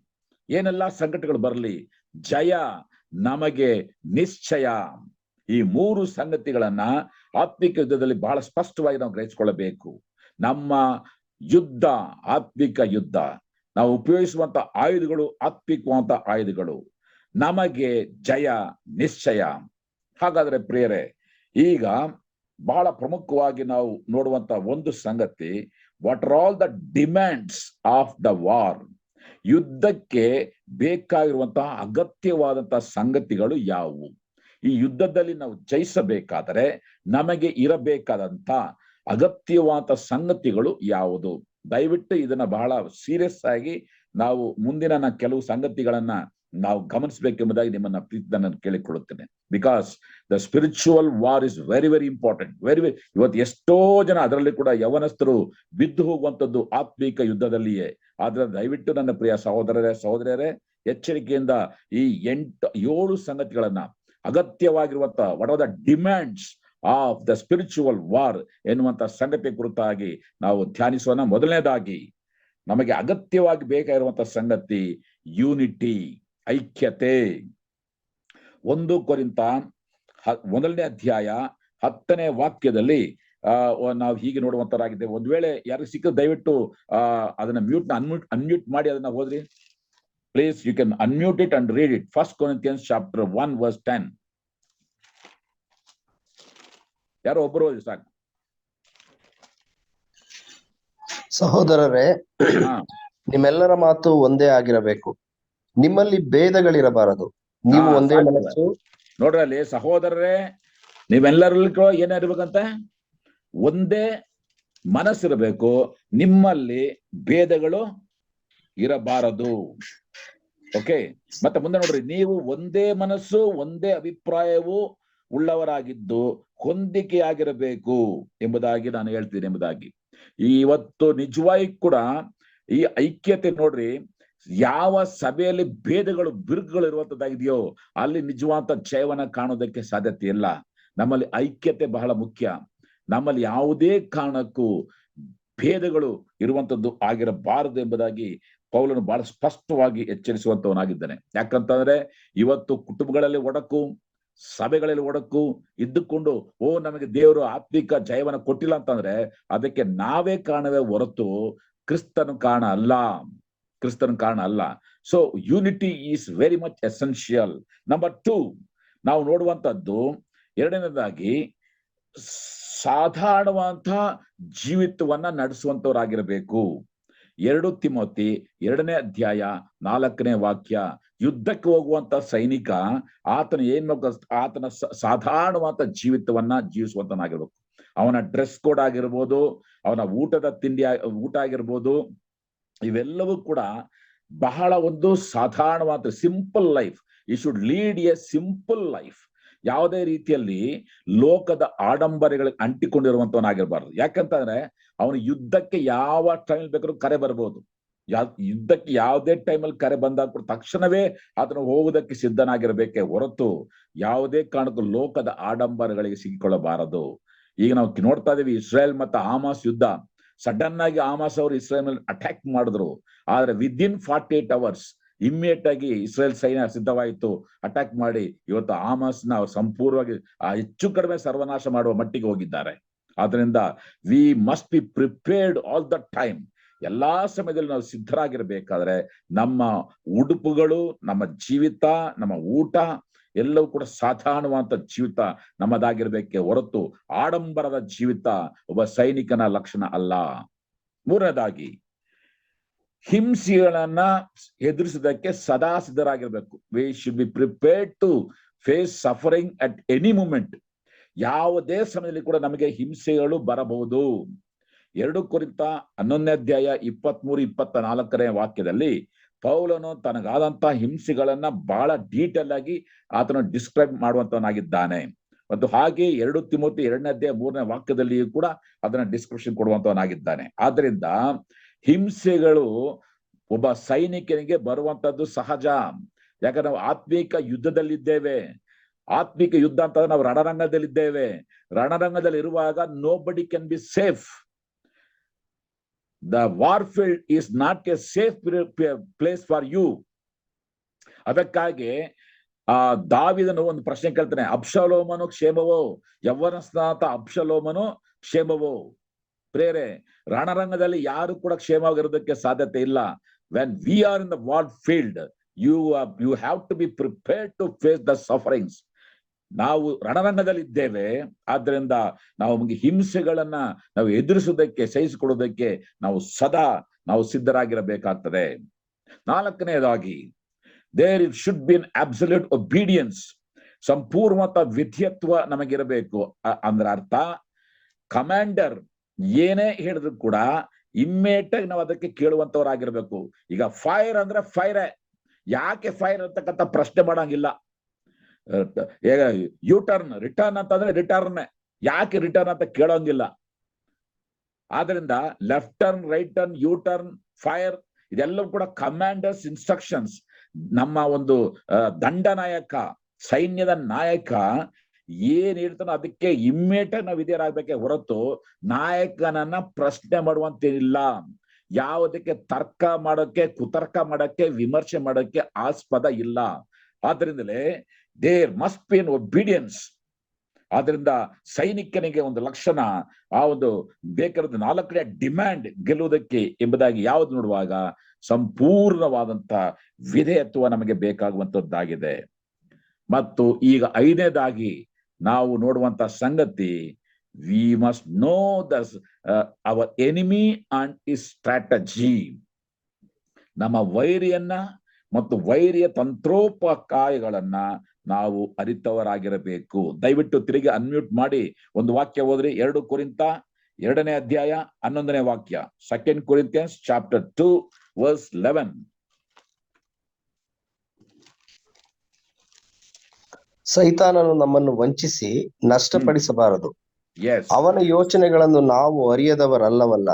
ಏನೆಲ್ಲ ಸಂಕಟಗಳು ಬರಲಿ, ಜಯ ನಮಗೆ ನಿಶ್ಚಯ. ಈ 3 ಸಂಗತಿಗಳನ್ನ ಆತ್ಮಿಕ ಯುದ್ಧದಲ್ಲಿ ಬಹಳ ಸ್ಪಷ್ಟವಾಗಿ ನಾವು ಗ್ರಹಿಸಿಕೊಳ್ಳಬೇಕು. ನಮ್ಮ ಯುದ್ಧ ಆತ್ಮಿಕ ಯುದ್ಧ, ನಾವು ಉಪಯೋಗಿಸುವಂತ ಆಯುಧಗಳು ಆತ್ಮಿಕವಾದ ಆಯುಧಗಳು, ನಮಗೆ ಜಯ ನಿಶ್ಚಯ. ಹಾಗಾದ್ರೆ ಪ್ರಿಯರೇ, ಈಗ ಬಹಳ ಪ್ರಮುಖವಾಗಿ ನಾವು ನೋಡುವಂತ ಒಂದು ಸಂಗತಿ, what are all the demands of the war. ಯುದ್ಧಕ್ಕೆ ಬೇಕಾಗಿರುವಂತಹ ಅಗತ್ಯವಾದಂತಹ ಸಂಗತಿಗಳು ಯಾವುವು? ಈ ಯುದ್ಧದಲ್ಲಿ ನಾವು ಜಯಿಸಬೇಕಾದರೆ ನಮಗೆ ಇರಬೇಕಾದಂತ ಅಗತ್ಯವಾದ ಸಂಗತಿಗಳು ಯಾವುದು? ದಯವಿಟ್ಟು ಇದನ್ನ ಬಹಳ ಸೀರಿಯಸ್ ಆಗಿ ನಾವು ಮುಂದಿನ ಕೆಲವು ಸಂಗತಿಗಳನ್ನ ನಾವು ಗಮನಿಸಬೇಕೆಂಬುದಾಗಿ ನಿಮ್ಮನ್ನ ಪ್ರೀತಿ ನಾನು ಕೇಳಿಕೊಳ್ಳುತ್ತೇನೆ. Because the spiritual war is very very important. ಇವತ್ತು ಎಷ್ಟೋ ಜನ ಅದರಲ್ಲಿ ಕೂಡ ಯವನಸ್ಥರು ಬಿದ್ದು ಹೋಗುವಂತದ್ದು ಆತ್ಮಿಕ ಯುದ್ಧದಲ್ಲಿಯೇ. ಆದ್ರೆ ದಯವಿಟ್ಟು ನನ್ನ ಪ್ರಿಯ ಸಹೋದರರೇ ಎಚ್ಚರಿಕೆಯಿಂದ ಈ 7 ಸಂಗತಿಗಳನ್ನ ಅಗತ್ಯವಾಗಿರುವಂತ what are the demands of the spiritual war ಎನ್ನುವಂತ ಸಂಗತಿ ಕುರಿತಾಗಿ ನಾವು ಧ್ಯಾನಿಸೋಣ. ಮೊದಲನೇದಾಗಿ ನಮಗೆ ಅಗತ್ಯವಾಗಿ ಬೇಕಾಗಿರುವಂತ ಸಂಗತಿ ಯೂನಿಟಿ, ಐಕ್ಯತೆ. 1 ಕೊರಿಂಥ 1ನೇ ಅಧ್ಯಾಯ 10ನೇ ವಾಕ್ಯದಲ್ಲಿ ನಾವು ಹೀಗೆ ನೋಡುವಂತರಾಗಿದ್ದೇವೆ. ಒಂದ್ ವೇಳೆ ಯಾರು ಸಿಕ್ಕ ದಯವಿಟ್ಟು ಅದನ್ನ ಅನ್ಮ್ಯೂಟ್ ಮಾಡಿ ಅದನ್ನ ಓದ್ರಿ please. You can unmute it and read it. 1 Corinthians chapter 1 verse 10. ಯಾರೋ ಒಬ್ಬರು ಓದಿ ಸಾಕು. ಸಹೋದರರೇ, ನಿಮ್ಮೆಲ್ಲರ ಮಾತು ಒಂದೇ ಆಗಿರಬೇಕು, ನಿಮ್ಮಲ್ಲಿ ಭೇದಗಳಿರಬಾರದು, ನೀವು ಒಂದೇ ಮನಸ್ಸು. ನೋಡ್ರಲ್ಲಿ ಸಹೋದರರೇ, ನೀವೆಲ್ಲರಲ್ಲೂ ಏನಿರ್ಬೇಕಂತ? ಒಂದೇ ಮನಸ್ಸಿರಬೇಕು, ನಿಮ್ಮಲ್ಲಿ ಭೇದಗಳು ಇರಬಾರದು. ಓಕೆ, ಮತ್ತೆ ಮುಂದೆ ನೋಡ್ರಿ, ನೀವು ಒಂದೇ ಮನಸ್ಸು, ಒಂದೇ ಅಭಿಪ್ರಾಯವು, ಉಳ್ಳವರಾಗಿದ್ದು ಹೊಂದಿಕೆಯಾಗಿರಬೇಕು ಎಂಬುದಾಗಿ ನಾನು ಹೇಳ್ತೀನಿ ಎಂಬುದಾಗಿ. ಇವತ್ತು ನಿಜವಾಗಿ ಕೂಡ ಈ ಐಕ್ಯತೆ ನೋಡ್ರಿ, ಯಾವ ಸಭೆಯಲ್ಲಿ ಭೇದಗಳು ಬಿರುಕುಗಳು ಇರುವಂತದ್ದಾಗಿದೆಯೋ ಅಲ್ಲಿ ನಿಜವಾದ ಜಯವನ್ನ ಕಾಣೋದಕ್ಕೆ ಸಾಧ್ಯತೆ ಇಲ್ಲ. ನಮ್ಮಲ್ಲಿ ಐಕ್ಯತೆ ಬಹಳ ಮುಖ್ಯ. ನಮ್ಮಲ್ಲಿ ಯಾವುದೇ ಕಾರಣಕ್ಕೂ ಭೇದಗಳು ಇರುವಂತದ್ದು ಆಗಿರಬಾರದು ಎಂಬುದಾಗಿ ಪೌಲನು ಬಹಳ ಸ್ಪಷ್ಟವಾಗಿ ಎಚ್ಚರಿಸುವಂತವನಾಗಿದ್ದಾನೆ. ಯಾಕಂತಂದ್ರೆ ಇವತ್ತು ಕುಟುಂಬಗಳಲ್ಲಿ ಒಡಕು, ಸಭೆಗಳಲ್ಲಿ ಒಡಕು ಇದ್ದುಕೊಂಡು ನಮಗೆ ದೇವರು ಆತ್ಮಿಕ ಜಯವನ್ನ ಕೊಟ್ಟಿಲ್ಲ ಅಂತಂದ್ರೆ ಅದಕ್ಕೆ ನಾವೇ ಕಾರಣವೇ ಹೊರತು ಕ್ರಿಸ್ತನ ಕಾರಣ ಅಲ್ಲ. So unity is very much essential. Number 2 ನಾವು ನೋಡುವಂತದ್ದು ಎರಡನೇದಾಗಿ ಸಾಧಾರಣವಂತಹ ಜೀವಿತವನ್ನ ನಡೆಸುವಂತವರಾಗಿರಬೇಕು. 2 ತಿಮೋತಿ 2ನೇ ಅಧ್ಯಾಯ 4ನೇ ವಾಕ್ಯ. ಯುದ್ಧಕ್ಕೆ ಹೋಗುವಂತ ಸೈನಿಕ ಆತನ ಸಾಧಾರಣವಾದ ಜೀವಿತವನ್ನ ಜೀವಿಸುವಂತನಾಗಿರ್ಬೇಕು. ಅವನ ಡ್ರೆಸ್ ಕೋಡ್ ಆಗಿರ್ಬೋದು, ಅವನ ಊಟ ಆಗಿರ್ಬೋದು, ಇವೆಲ್ಲವೂ ಕೂಡ ಬಹಳ ಒಂದು ಸಾಧಾರಣವಾದ simple life. You should lead a simple life. ಯಾವುದೇ ರೀತಿಯಲ್ಲಿ ಲೋಕದ ಆಡಂಬರಗಳಿಗೆ ಅಂಟಿಕೊಂಡಿರುವಂತವನಾಗಿರ್ಬಾರ್ದು. ಯಾಕಂತಂದ್ರೆ ಅವನು ಯುದ್ಧಕ್ಕೆ ಯಾವ ಟೈಮ್ ಬೇಕಾದ್ರೂ ಕರೆ ಬರ್ಬೋದು. ಯುದ್ಧಕ್ಕೆ ಯಾವುದೇ ಟೈಮಲ್ಲಿ ಕರೆ ಬಂದಾಗ ಕೂಡ ತಕ್ಷಣವೇ ಆತನು ಹೋಗುವುದಕ್ಕೆ ಸಿದ್ಧನಾಗಿರ್ಬೇಕೆ ಹೊರತು ಯಾವುದೇ ಕಾರಣಕ್ಕೂ ಲೋಕದ ಆಡಂಬರಗಳಿಗೆ ಸಿಕ್ಕಿಕೊಳ್ಳಬಾರದು. ಈಗ ನಾವು ನೋಡ್ತಾ ಇದೀವಿ, ಇಸ್ರೇಲ್ ಮತ್ತು ಹಾಮಾಸ್ ಯುದ್ಧ. ಸಡನ್ ಆಗಿ ಹಾಮಾಸ್ ಅವರು ಇಸ್ರೇಲ್ ಮೇಲೆ ಅಟ್ಯಾಕ್ ಮಾಡಿದ್ರು. ಆದ್ರೆ ವಿದಿನ್ 48 hours ಇಮ್ಮಿಡಿಯೇಟ್ ಆಗಿ ಇಸ್ರೇಲ್ ಸೈನ್ಯ ಸಿದ್ಧವಾಯಿತು ಅಟ್ಯಾಕ್ ಮಾಡಿ ಇವತ್ತು ಹಾಮಾಸ್ನ ಅವ್ರು ಸಂಪೂರ್ಣವಾಗಿ ಹೆಚ್ಚು ಕಡಿಮೆ ಸರ್ವನಾಶ ಮಾಡುವ ಮಟ್ಟಿಗೆ ಹೋಗಿದ್ದಾರೆ. ಆದ್ರಿಂದ we must be prepared all the time. ಎಲ್ಲಾ ಸಮಯದಲ್ಲಿ ನಾವು ಸಿದ್ಧರಾಗಿರ್ಬೇಕಾದ್ರೆ ನಮ್ಮ ಉಡುಪುಗಳು, ನಮ್ಮ ಜೀವಿತ, ನಮ್ಮ ಊಟ ಎಲ್ಲವೂ ಕೂಡ ಸಾಧಾರಣವಾದ ಜೀವಿತ ನಮ್ಮದಾಗಿರ್ಬೇಕೆ ಹೊರತು ಆಡಂಬರದ ಜೀವಿತ ಒಬ್ಬ ಸೈನಿಕನ ಲಕ್ಷಣ ಅಲ್ಲ. 3ನೇದಾಗಿ ಹಿಂಸೆಗಳನ್ನ ಎದುರಿಸೋದಕ್ಕೆ ಸದಾ ಸಿದ್ಧರಾಗಿರ್ಬೇಕು. We should be prepared to face suffering at any moment. ಯಾವುದೇ ಸಮಯದಲ್ಲಿ ಕೂಡ ನಮಗೆ ಹಿಂಸೆಗಳು ಬರಬಹುದು. 2 ಕೊರಿಂಥ 11ನೇ ಅಧ್ಯಾಯ 23-24ನೇ ವಾಕ್ಯದಲ್ಲಿ ಪೌಲನು ತನಗಾದಂತಹ ಹಿಂಸೆಗಳನ್ನ ಬಹಳ ಡೀಟೇಲ್ ಆಗಿ ಆತನ ಡಿಸ್ಕ್ರೈಬ್ ಮಾಡುವಂತವನಾಗಿದ್ದಾನೆ. ಮತ್ತು ಹಾಗೆ 2 ತಿಮೋತಿ 2ನೇ ಅಧ್ಯಾಯ 3ನೇ ವಾಕ್ಯದಲ್ಲಿಯೂ ಕೂಡ ಅದನ್ನ ಡಿಸ್ಕ್ರಿಪ್ಷನ್ ಕೊಡುವಂತವನಾಗಿದ್ದಾನೆ. ಆದ್ರಿಂದ ಹಿಂಸೆಗಳು ಒಬ್ಬ ಸೈನಿಕನಿಗೆ ಬರುವಂತದ್ದು ಸಹಜ. ಯಾಕಂದ್ರೆ ನಾವು ಆತ್ಮೀಕ ಯುದ್ಧದಲ್ಲಿದ್ದೇವೆ. ಆತ್ಮಿಕ ಯುದ್ಧ ಅಂತಂದ್ರೆ ನಾವು ರಣರಂಗದಲ್ಲಿದ್ದೇವೆ. ರಣರಂಗದಲ್ಲಿ ಇರುವಾಗ nobody can be safe. The warfield is not a safe place for you. ಅದಕ್ಕಾಗಿ ದಾವೀದನು ಒಂದು ಪ್ರಶ್ನೆ ಕೇಳ್ತಾನೆ, ಅಬ್ಷಲೋಮನು ಕ್ಷೇಮವೋ? ಯೌವನಸ್ನಾತ ಅಬ್ಷಲೋಮನು ಕ್ಷೇಮವೋ? ಪ್ರೇರೆ, ರಣರಂಗದಲ್ಲಿ ಯಾರು ಕೂಡ ಕ್ಷೇಮವಾಗಿರೋದಕ್ಕೆ ಸಾಧ್ಯತೆ ಇಲ್ಲ. When we are in the warfield, you have to be prepared to face the sufferings. ನಾವು ರಣರಂಗದಲ್ಲಿ ಇದ್ದೇವೆ. ಆದ್ರಿಂದ ನಾವು ಹಿಂಸೆಗಳನ್ನ ನಾವು ಎದುರಿಸುವುದಕ್ಕೆ, ಸಹಿಸಿಕೊಡೋದಕ್ಕೆ ನಾವು ಸಿದ್ಧರಾಗಿರಬೇಕಾಗ್ತದೆ. 4ನೇದಾಗಿ there should be an absolute obedience. ಸಂಪೂರ್ಣವಾದ ವಿಧೇಯತ್ವ ನಮಗಿರಬೇಕು. ಅಂದ್ರೆ ಅರ್ಥ, ಕಮಾಂಡರ್ ಏನೇ ಹೇಳಿದ್ರು ಕೂಡ ಇಮ್ಮಿಡಿಯೇಟ್ ಆಗಿ ನಾವು ಅದಕ್ಕೆ ಕೇಳುವಂತವರಾಗಿರ್ಬೇಕು. ಈಗ ಫೈರ್ ಅಂದ್ರೆ ಫೈರೇ, ಯಾಕೆ ಫೈರ್ ಅಂತಕ್ಕಂಥ ಪ್ರಶ್ನೆ ಮಾಡಂಗಿಲ್ಲ. ರಿಟರ್ನ್ ಅಂತಂದ್ರೆ ರಿಟರ್ನ್, ಯಾಕೆ ರಿಟರ್ನ್ ಅಂತ ಕೇಳೋಂಗಿಲ್ಲ. ಆದ್ರಿಂದ left turn, right turn, U turn, fire ಇದೆಲ್ಲವೂ ಕೂಡ ಕಮಾಂಡರ್ಸ್ ಇನ್ಸ್ಟ್ರಕ್ಷನ್ಸ್. ನಮ್ಮ ಒಂದು ದಂಡನಾಯಕ, ಸೈನ್ಯದ ನಾಯಕ ಏನ್ ಹೇಳ್ತಾನೋ ಅದಕ್ಕೆ ಇಮ್ಮಿಡಿಯೇಟ್ ಆಗಿ ನಾವು ವಿಧೇಯರಾಗಬೇಕೆ ಹೊರತು ನಾಯಕನನ್ನ ಪ್ರಶ್ನೆ ಮಾಡುವಂತೇನಿಲ್ಲ. ಯಾವುದಕ್ಕೆ ತರ್ಕ ಮಾಡೋಕೆ, ಕುತರ್ಕ ಮಾಡೋಕೆ, ವಿಮರ್ಶೆ ಮಾಡೋಕೆ ಆಸ್ಪದ ಇಲ್ಲ. ಆದ್ರಿಂದಲೇ there must be an obedience. ಆದ್ರಿಂದ ಸೈನಿಕನಿಗೆ ಒಂದು ಲಕ್ಷಣ, ಆ ಒಂದು ಬೇಕಾದ 4ನೇ ಡಿಮ್ಯಾಂಡ್ ಗೆಲ್ಲುವುದಕ್ಕೆ ಎಂಬುದಾಗಿ ಯಾವ್ದು ನೋಡುವಾಗ ಸಂಪೂರ್ಣವಾದಂತ ವಿಧೇಯತ್ವ ನಮಗೆ ಬೇಕಾಗುವಂತದ್ದಾಗಿದೆ. ಮತ್ತು ಈಗ 5ನೇದಾಗಿ ನಾವು ನೋಡುವಂತ ಸಂಗತಿ, we must know our enemy and his strategy. ನಮ್ಮ ವೈರಿಯನ್ನ ಮತ್ತು ವೈರಿಯ ತಂತ್ರೋಪಾಯಗಳನ್ನ ನಾವು ಅರಿತವರಾಗಿರಬೇಕು. ದಯವಿಟ್ಟು ತಿರುಗಿ ಅನ್ಮ್ಯೂಟ್ ಮಾಡಿ ಒಂದು ವಾಕ್ಯ ಓದ್ರಿ. 2 ಕೊರಿಂಥ 2ನೇ ಅಧ್ಯಾಯ 11ನೇ ವಾಕ್ಯ. 2 Corinthians chapter 2 verse 11. ಸೈತಾನನು ನಮ್ಮನ್ನು ವಂಚಿಸಿ ನಷ್ಟಪಡಿಸಬಾರದು. ಎಸ್, ಅವನ ಯೋಚನೆಗಳನ್ನು ನಾವು ಅರಿಯದವರಲ್ಲವಲ್ಲ.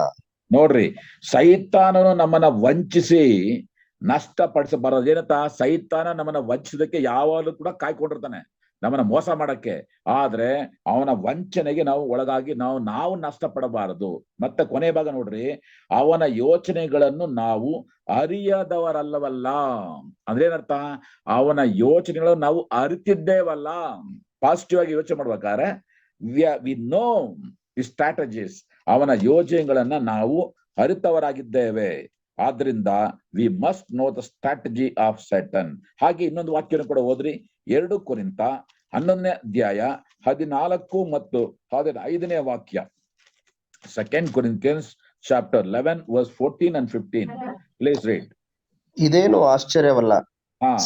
ನೋಡ್ರಿ, ಸೈತಾನನು ನಮ್ಮನ್ನ ವಂಚಿಸಿ ನಷ್ಟಪಡಿಸಬಾರದು. ಏನಂತ? ಸೈತಾನ ನಮ್ಮನ್ನ ವಂಚಿಸೋದಕ್ಕೆ ಯಾವಾಗಲೂ ಕೂಡ ಕಾಯ್ಕೊಂಡಿರ್ತಾನೆ, ನಮ್ಮನ್ನ ಮೋಸ ಮಾಡಕ್ಕೆ. ಆದ್ರೆ ಅವನ ವಂಚನೆಗೆ ನಾವು ಒಳಗಾಗಿ ನಾವು ನಷ್ಟಪಡಬಾರದು. ಮತ್ತೆ ಕೊನೆ ಭಾಗ ನೋಡ್ರಿ, ಅವನ ಯೋಚನೆಗಳನ್ನು ನಾವು ಅರಿಯದವರಲ್ಲವಲ್ಲ. ಅಂದ್ರೆ ಏನರ್ಥ? ಅವನ ಯೋಚನೆಗಳನ್ನು ನಾವು ಅರಿತಿದ್ದೇವಲ್ಲ. ಪಾಸಿಟಿವ್ ಆಗಿ ಯೋಚನೆ ಮಾಡ್ಬೇಕಾದ್ರೆ ವಿ ನೋ ದಿ ಸ್ಟ್ರಾಟಜೀಸ್, ಅವನ ಯೋಜನೆಗಳನ್ನ ನಾವು ಅರಿತವರಾಗಿದ್ದೇವೆ. ಆದ್ರಿಂದ V must know the strategy of Satan. ಹಾಗೆ ಇನ್ನೊಂದು ವಾಕ್ಯನ ಕೂಡ ಓದ್ರಿ, 2 ಕೊರಿಂಥ 11ನೇ ಅಧ್ಯಾಯ 14 ಮತ್ತು 15ನೇ ವಾಕ್ಯ. 2 Corinthians chapter 11 verse 14 and 15. Please read. ಇದೇನು ಆಶ್ಚರ್ಯವಲ್ಲ.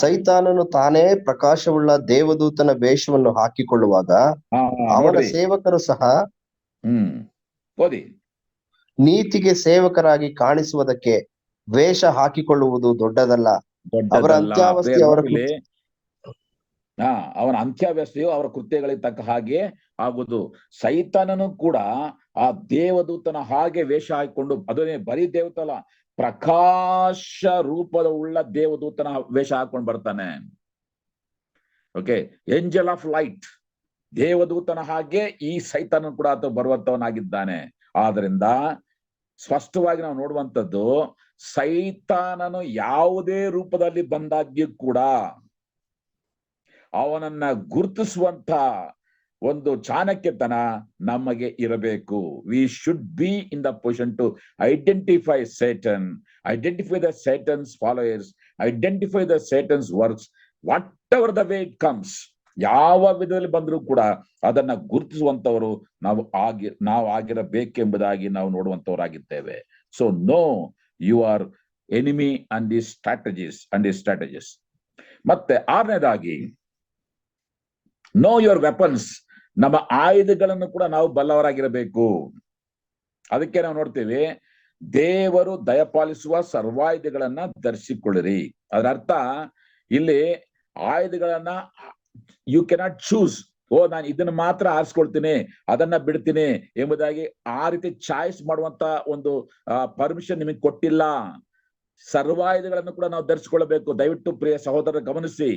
ಸೈತಾನನು ತಾನೇ ಪ್ರಕಾಶವುಳ್ಳ ದೇವದೂತನ ವೇಷವನ್ನು ಹಾಕಿಕೊಳ್ಳುವಾಗ ಅವನ ಸೇವಕರು ಸಹ ಓದಿ. ನೀತಿಗೆ ಸೇವಕರಾಗಿ ಕಾಣಿಸುವುದಕ್ಕೆ ವೇಷ ಹಾಕಿಕೊಳ್ಳುವುದು ದೊಡ್ಡದಲ್ಲ. ಅವರ ಅಂತ್ಯಾವಸ್ಥೆ ಅವನ ಅಂತ್ಯಾವಸ್ಥೆಯು ಅವರ ಕೃತ್ಯಗಳಿಗೆ ತಕ್ಕ ಹಾಗೆ ಆಗುವುದು. ಸೈತಾನನು ಕೂಡ ಆ ದೇವದೂತನ ಹಾಗೆ ವೇಷ ಹಾಕಿಕೊಂಡು, ಅದೇ ಬರೀ ದೇವತಲ್ಲ, ಪ್ರಕಾಶ ರೂಪದ ಉಳ್ಳ ದೇವದೂತನ ವೇಷ ಹಾಕೊಂಡು ಬರ್ತಾನೆ. ಓಕೆ, ಏಂಜಲ್ ಆಫ್ ಲೈಟ್, ದೇವದೂತನ ಹಾಗೆ ಈ ಸೈತಾನ ಕೂಡ ಆತ ಬರುವಂತವನಾಗಿದ್ದಾನೆ. ಆದ್ರಿಂದ ಸ್ಪಷ್ಟವಾಗಿ ನಾವು ನೋಡುವಂಥದ್ದು, ಸೈತಾನನು ಯಾವುದೇ ರೂಪದಲ್ಲಿ ಬಂದಾಗ್ಯೂ ಕೂಡ ಅವನನ್ನ ಗುರುತಿಸುವಂತ ಒಂದು ಚಾಣಕ್ಯತನ ನಮಗೆ ಇರಬೇಕು. We should be in the position to identify Satan, identify the Satan's followers, identify the Satan's works, whatever the way it comes. ಯಾವ ವಿಧದಲ್ಲಿ ಬಂದರೂ ಕೂಡ ಅದನ್ನ ಗುರುತಿಸುವಂತವರು ನಾವು ಆಗಿರಬೇಕೆಂಬುದಾಗಿ ನಾವು ನೋಡುವಂತವರಾಗಿದ್ದೇವೆ. So know your enemy and the strategies. ಮತ್ತೆ 6ನೇದಾಗಿ ನೋ ಯುವರ್ ವೆಪನ್ಸ್. ನಮ್ಮ ಆಯುಧಗಳನ್ನು ಕೂಡ ನಾವು ಬಲ್ಲವರಾಗಿರಬೇಕು. ಅದಕ್ಕೆ ನಾವು ನೋಡ್ತೀವಿ, ದೇವರು ದಯಪಾಲಿಸುವ ಸರ್ವಾಯುಧಗಳನ್ನ ಧರಿಸಿಕೊಳ್ಳಿರಿ. ಅದರ ಅರ್ಥ ಇಲ್ಲಿ ಆಯುಧಗಳನ್ನ ಯು ಕೆನಾಟ್ ಚೂಸ್, ನಾನು ಇದನ್ನ ಮಾತ್ರ ಆರಿಸ್ಕೊಳ್ತೀನಿ, ಅದನ್ನ ಬಿಡ್ತೀನಿ ಎಂಬುದಾಗಿ ಆ ರೀತಿ ಚಾಯ್ಸ್ ಮಾಡುವಂತ ಒಂದು ಪರ್ಮಿಷನ್ ನಿಮಗೆ ಕೊಟ್ಟಿಲ್ಲ. ಸರ್ವಾಯುಧಗಳನ್ನು ಕೂಡ ನಾವು ಧರಿಸಿಕೊಳ್ಳಬೇಕು. ದಯವಿಟ್ಟು ಪ್ರಿಯ ಸಹೋದರ ಗಮನಿಸಿ,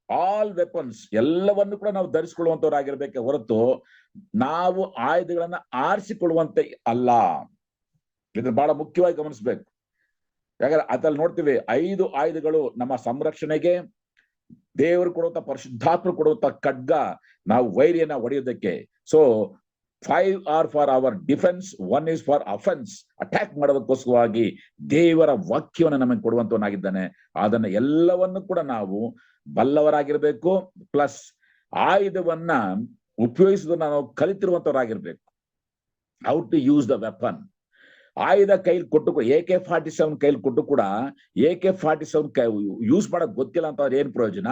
ಆಲ್ ವೆಪನ್ಸ್ ಎಲ್ಲವನ್ನು ಕೂಡ ನಾವು ಧರಿಸಿಕೊಳ್ಳುವಂತವರಾಗಿರ್ಬೇಕೆ ಹೊರತು ನಾವು ಆಯುಧಗಳನ್ನ ಆರಿಸಿಕೊಳ್ಳುವಂತೆ ಅಲ್ಲ. ಇದನ್ನ ಬಹಳ ಮುಖ್ಯವಾಗಿ ಗಮನಿಸ್ಬೇಕು. ಯಾಕಂದ್ರೆ ಅದ್ರಲ್ಲಿ ನೋಡ್ತೀವಿ 5 ಆಯುಧಗಳು ನಮ್ಮ ಸಂರಕ್ಷಣೆಗೆ, ದೇವರು ಕೊಡುವಂತ ಪರಿಶುದ್ಧಾತ್ಮ ಕೊಡುವಂತ ಖಡ್ಗ ನಾವು ವೈರಿಯನ್ನ ಹೊಡೆಯೋದಕ್ಕೆ. So 5 are for our defence, 1 is for offence. Attack ಮಾಡೋದಕ್ಕೋಸ್ಕರವಾಗಿ ದೇವರ ವಾಕ್ಯವನ್ನು ನಮಗೆ ಕೊಡುವಂತವನಾಗಿದ್ದಾನೆ. ಅದನ್ನ ಎಲ್ಲವನ್ನು ಕೂಡ ನಾವು ಬಲ್ಲವರಾಗಿರ್ಬೇಕು. ಪ್ಲಸ್ ಆಯುಧವನ್ನ ಉಪಯೋಗಿಸುವುದನ್ನ ನಾವು ಕಲಿತಿರುವಂತವರಾಗಿರ್ಬೇಕು. How to use the weapon. ಆಯುಧ ಕೈಲಿ ಕೊಟ್ಟು, AK-47 ಕೈಲಿ ಕೊಟ್ಟು ಕೂಡ AK-47 ಯೂಸ್ ಮಾಡಕ್ ಗೊತ್ತಿಲ್ಲ ಅಂತ ಏನ್ ಪ್ರಯೋಜನ?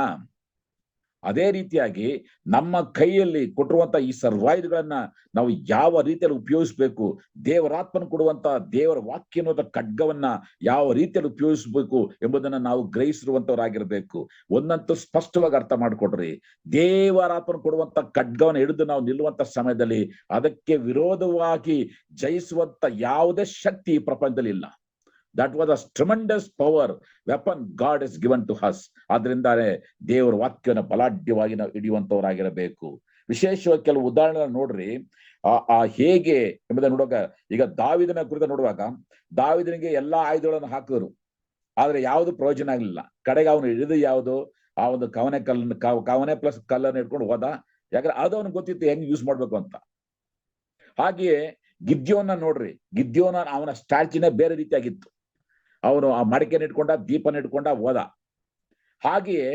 ಅದೇ ರೀತಿಯಾಗಿ ನಮ್ಮ ಕೈಯಲ್ಲಿ ಕೊಟ್ಟಿರುವಂತ ಈ ಸರ್ವಾಯುಧಗಳನ್ನ ನಾವು ಯಾವ ರೀತಿಯಲ್ಲಿ ಉಪಯೋಗಿಸ್ಬೇಕು, ದೇವರಾತ್ಮನ ಕೊಡುವಂತ ದೇವರ ವಾಕ್ಯ ಅನ್ನೋದ ಖಡ್ಗವನ್ನ ಯಾವ ರೀತಿಯಲ್ಲಿ ಉಪಯೋಗಿಸ್ಬೇಕು ಎಂಬುದನ್ನ ನಾವು ಗ್ರಹಿಸಿರುವಂತವರಾಗಿರ್ಬೇಕು. ಒಂದಂತೂ ಸ್ಪಷ್ಟವಾಗಿ ಅರ್ಥ ಮಾಡ್ಕೊಡ್ರಿ, ದೇವರಾತ್ಮನ ಕೊಡುವಂತ ಖಡ್ಗವನ್ನ ಹಿಡಿದು ನಾವು ನಿಲ್ಲುವಂತ ಸಮಯದಲ್ಲಿ ಅದಕ್ಕೆ ವಿರೋಧವಾಗಿ ಜಯಿಸುವಂತ ಯಾವುದೇ ಶಕ್ತಿ ಈ ಪ್ರಪಂಚದಲ್ಲಿ ಇಲ್ಲ. That was a tremendous power weapon God has given to us. ಆದ್ರಿಂದಾನೆ ದೇವರ ವಾಕ್ಯನ ಬಲಾಢ್ಯವಾಗಿ ನಾವು ಹಿಡಿಯುವಂತವರಾಗಿರಬೇಕು. ವಿಶೇಷವಾಗಿ ಕೆಲವು ಉದಾಹರಣೆ ನೋಡ್ರಿ, ಹೇಗೆ ಎಂಬುದನ್ನು ನೋಡುವಾಗ, ಈಗ ದಾವಿದನ ಕುರಿತು ನೋಡುವಾಗ, ದಾವಿದನಿಗೆ ಎಲ್ಲಾ ಆಯುಧಗಳನ್ನು ಹಾಕಿದ್ರು, ಆದ್ರೆ ಯಾವುದು ಪ್ರಯೋಜನ ಆಗ್ಲಿಲ್ಲ. ಕಡೆಗೆ ಅವನು ಹಿಡಿದು ಯಾವುದು ಆ ಒಂದು ಕವನೆ ಪ್ಲಸ್ ಕಲ್ಲನ್ನು ಇಟ್ಕೊಂಡು ಹೋದ. ಯಾಕಂದ್ರೆ ಅದು ಅವನಿಗೆ ಗೊತ್ತಿತ್ತು ಹೆಂಗ್ ಯೂಸ್ ಮಾಡ್ಬೇಕು ಅಂತ. ಹಾಗೆಯೇ ಗಿದ್ಯೋನ ನೋಡ್ರಿ, ಗಿದ್ಯೋನ ಅವನ ಸ್ಟ್ರಾಟಜಿನೇ ಬೇರೆ ರೀತಿಯಾಗಿತ್ತು. ಅವನು ಆ ಮಡಿಕೆನ ಇಟ್ಕೊಂಡ, ದೀಪನ ಇಟ್ಕೊಂಡ ಹೋದ. ಹಾಗೆಯೇ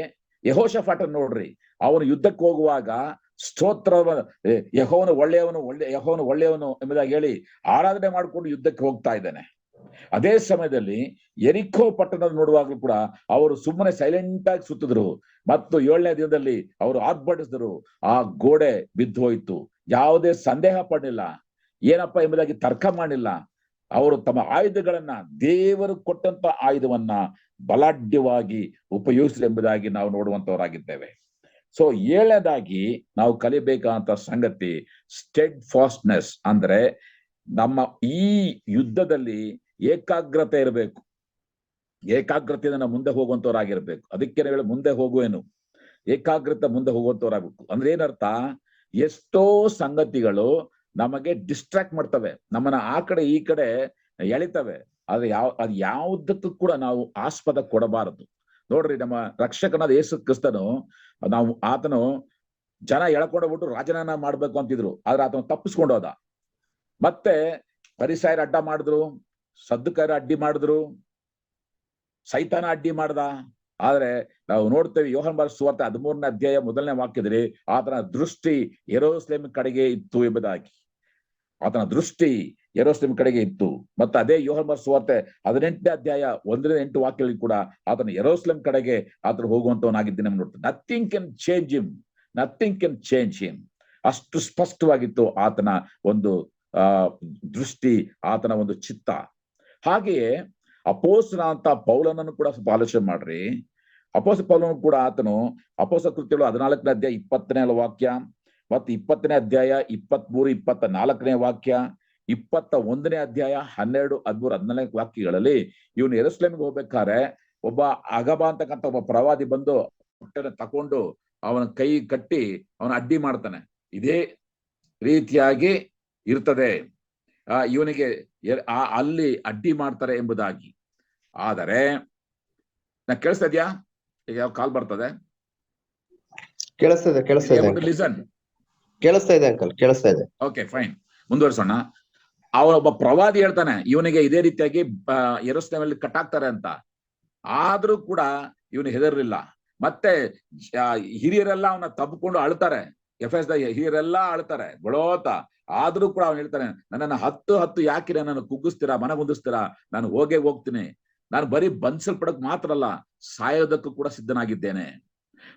ಯೆಹೋಷಾಫಾಟ ನೋಡ್ರಿ, ಅವನು ಯುದ್ಧಕ್ಕೆ ಹೋಗುವಾಗ ಸ್ತೋತ್ರ, ಯೆಹೋವನು ಒಳ್ಳೆಯವನು ಎಂಬುದಾಗಿ ಹೇಳಿ ಆರಾಧನೆ ಮಾಡಿಕೊಂಡು ಯುದ್ಧಕ್ಕೆ ಹೋಗ್ತಾ ಇದ್ದಾನೆ. ಅದೇ ಸಮಯದಲ್ಲಿ ಯೆರಿಕೋ ಪಟ್ಟಣ ನೋಡುವಾಗಲೂ ಕೂಡ ಅವರು ಸುಮ್ಮನೆ ಸೈಲೆಂಟ್ ಆಗಿ ಸುತ್ತಿದ್ರು ಮತ್ತು 7ನೇ ದಿನದಲ್ಲಿ ಅವರು ಆರ್ಭಟಿಸಿದ್ರು. ಆ ಗೋಡೆ ಬಿದ್ದು ಹೋಯ್ತು. ಯಾವುದೇ ಸಂದೇಹ ಪಡಲಿಲ್ಲ, ಏನಪ್ಪ ಎಂಬುದಾಗಿ ತರ್ಕ ಮಾಡಿಲ್ಲ. ಅವರು ತಮ್ಮ ಆಯುಧಗಳನ್ನ, ದೇವರು ಕೊಟ್ಟಂತ ಆಯುಧವನ್ನ ಬಲಾಢ್ಯವಾಗಿ ಉಪಯೋಗಿಸಲಿ ಎಂಬುದಾಗಿ ನಾವು ನೋಡುವಂತವರಾಗಿದ್ದೇವೆ. ಸೊ 7ನೇದಾಗಿ ನಾವು ಕಲಿಬೇಕಾದಂತ ಸಂಗತಿ ಸ್ಟೆಡ್ ಫಾಸ್ಟ್ನೆಸ್. ಅಂದ್ರೆ ನಮ್ಮ ಈ ಯುದ್ಧದಲ್ಲಿ ಏಕಾಗ್ರತೆ ಇರಬೇಕು. ಏಕಾಗ್ರತೆಯಿಂದ ನಾವು ಮುಂದೆ ಹೋಗುವಂತವ್ರಾಗಿರ್ಬೇಕು. ಅದಕ್ಕೆ ಹೇಳಿ ಮುಂದೆ ಹೋಗುವೇನು, ಏಕಾಗ್ರತೆ ಮುಂದೆ ಹೋಗುವಂತವ್ರಾಗಬೇಕು. ಅಂದ್ರೆ ಏನರ್ಥ, ಎಷ್ಟೋ ಸಂಗತಿಗಳು ನಮಗೆ ಡಿಸ್ಟ್ರಾಕ್ಟ್ ಮಾಡ್ತವೆ, ನಮ್ಮನ್ನ ಆ ಕಡೆ ಈ ಕಡೆ ಎಳಿತವೆ. ಆದ್ರೆ ಅದು ಯಾವುದಕ್ಕೂ ಕೂಡ ನಾವು ಆಸ್ಪದ ಕೊಡಬಾರದು. ನೋಡ್ರಿ, ನಮ್ಮ ರಕ್ಷಕನಾದ ಯೇಸು ಕ್ರಿಸ್ತನು, ಆತನು ಜನ ಎಳ್ಕೊಂಡೋಗ್ಬಿಟ್ಟು ರಾಜನಾನ ಮಾಡ್ಬೇಕು ಅಂತಿದ್ರು, ಆದ್ರೆ ಆತನು ತಪ್ಪಿಸ್ಕೊಂಡು ಹೋದ. ಮತ್ತೆ ಫರಿಸಾಯರು ಅಡ್ಡ ಮಾಡಿದ್ರು, ಸದ್ದುಕಾಯರು ಅಡ್ಡಿ ಮಾಡಿದ್ರು, ಸೈತಾನ ಅಡ್ಡಿ ಮಾಡ್ದ. ಆದ್ರೆ ನಾವು ನೋಡ್ತೇವೆ ಯೋಹಾನ ಬರೆದ ಸುವಾರ್ತೆ 13ನೇ ಅಧ್ಯಾಯ 1ನೇ ವಾಕ್ಯದಲ್ಲಿ ಆತನ ದೃಷ್ಟಿ ಯೆರೂಸಲೇಮ್ ಕಡೆಗೆ ಇತ್ತು ಎಂಬುದಾಗಿ. ಆತನ ದೃಷ್ಟಿ ಯೆರೂಸಲೇಮ್ ಕಡೆಗೆ ಇತ್ತು. ಮತ್ತೆ ಅದೇ ಯೋಹಾನ ಬರೆದ ಸುವಾರ್ತೆ 18ನೇ ಅಧ್ಯಾಯ 1-8 ವಾಕ್ಯದಲ್ಲಿ ಕೂಡ ಆತನ ಯೆರೂಸಲೇಮ್ ಕಡೆಗೆ ಆತನು ಹೋಗುವಂತವನಾಗಿದ್ದೇನೆ ನೋಡ್ತಾನೆ. Nothing can change him, nothing can change him. ಅಷ್ಟು ಸ್ಪಷ್ಟವಾಗಿತ್ತು ಆತನ ಒಂದು ದೃಷ್ಟಿ, ಆತನ ಒಂದು ಚಿತ್ತ. ಹಾಗೆಯೇ ಅಪೊಸ್ತಲ ಅಂತ ಪೌಲನನ್ನು ಕೂಡ ಸ್ವಲ್ಪ ಆಲೋಚನೆ ಮಾಡ್ರಿ. ಅಪೊಸ್ತಲ ಪೌಲನು ಕೂಡ ಆತನು ಅಪೊಸ್ತಲ ಕೃತ್ಯಗಳು 14ನೇ ಅಧ್ಯಾಯ 20ನೇ ವಾಕ್ಯ, ಮತ್ತು 20ನೇ ಅಧ್ಯಾಯ 23-24ನೇ ವಾಕ್ಯ, 21ನೇ ಅಧ್ಯಾಯ 12, 13, 14ನೇ ವಾಕ್ಯಗಳಲ್ಲಿ ಇವನು ಯೆರೂಸಲೇಮಿಗೆ ಹೋಗ್ಬೇಕಾದ್ರೆ ಒಬ್ಬ ಅಗಬ ಅಂತಕ್ಕಂಥ ಒಬ್ಬ ಪ್ರವಾದಿ ಬಂದು ತಕೊಂಡು ಅವನ ಕೈ ಕಟ್ಟಿ ಅವನ ಅಡ್ಡಿ ಮಾಡ್ತಾನೆ. ಇದೇ ರೀತಿಯಾಗಿ ಇರ್ತದೆ, ಇವನಿಗೆ ಅಲ್ಲಿ ಅಡ್ಡಿ ಮಾಡ್ತಾರೆ ಎಂಬುದಾಗಿ. ಆದರೆ ನಾ ಕೇಳಿಸ್ತಾ ಇದ್ಯಾ? ಈಗ ಯಾವ ಕಾಲ್ ಬರ್ತದೆ? ಕೇಳಿಸ್ತಾ ಇದೆ ಲಿಸನ್. ಕೇಳಿಸ್ತಾ ಇದೆ ಅಂಕಲ್, ಕೇಳಿಸ್ತಾ ಇದೆ. ಓಕೆ, ಫೈನ್, ಮುಂದುವರಿಸೋಣ. ಅವನೊಬ್ಬ ಪ್ರವಾದಿ ಹೇಳ್ತಾನೆ ಇವನಿಗೆ ಇದೇ ರೀತಿಯಾಗಿ ಯೆರೂಸಲೇಮಲ್ಲಿ ಕಟ್ಟಾಕ್ತಾರೆ ಅಂತ. ಆದ್ರೂ ಕೂಡ ಇವನು ಹೆದರ್ಲಿಲ್ಲ. ಮತ್ತೆ ಹಿರಿಯರೆಲ್ಲ ಅವನ ತಬ್ಕೊಂಡು ಅಳ್ತಾರೆ, ಎಫೆಸ್ದ ಹಿರಿಯರೆಲ್ಲ ಅಳ್ತಾರೆ ಗೊಳೋತ. ಆದ್ರೂ ಕೂಡ ಅವನು ಹೇಳ್ತಾನೆ, ನನ್ನನ್ನು 10 ಯಾಕೆ ನನ್ನನ್ನು ಕುಗ್ಗಿಸ್ತೀರಾ, ಮನಗುಂದಿಸ್ತೀರಾ, ನಾನು ಹೋಗ್ತೀನಿ. ನಾನು ಬರೀ ಬಂಧಿಸಲ್ಪಡಕ್ ಮಾತ್ರ ಅಲ್ಲ, ಸಾಯೋದಕ್ಕೂ ಕೂಡ ಸಿದ್ಧನಾಗಿದ್ದೇನೆ.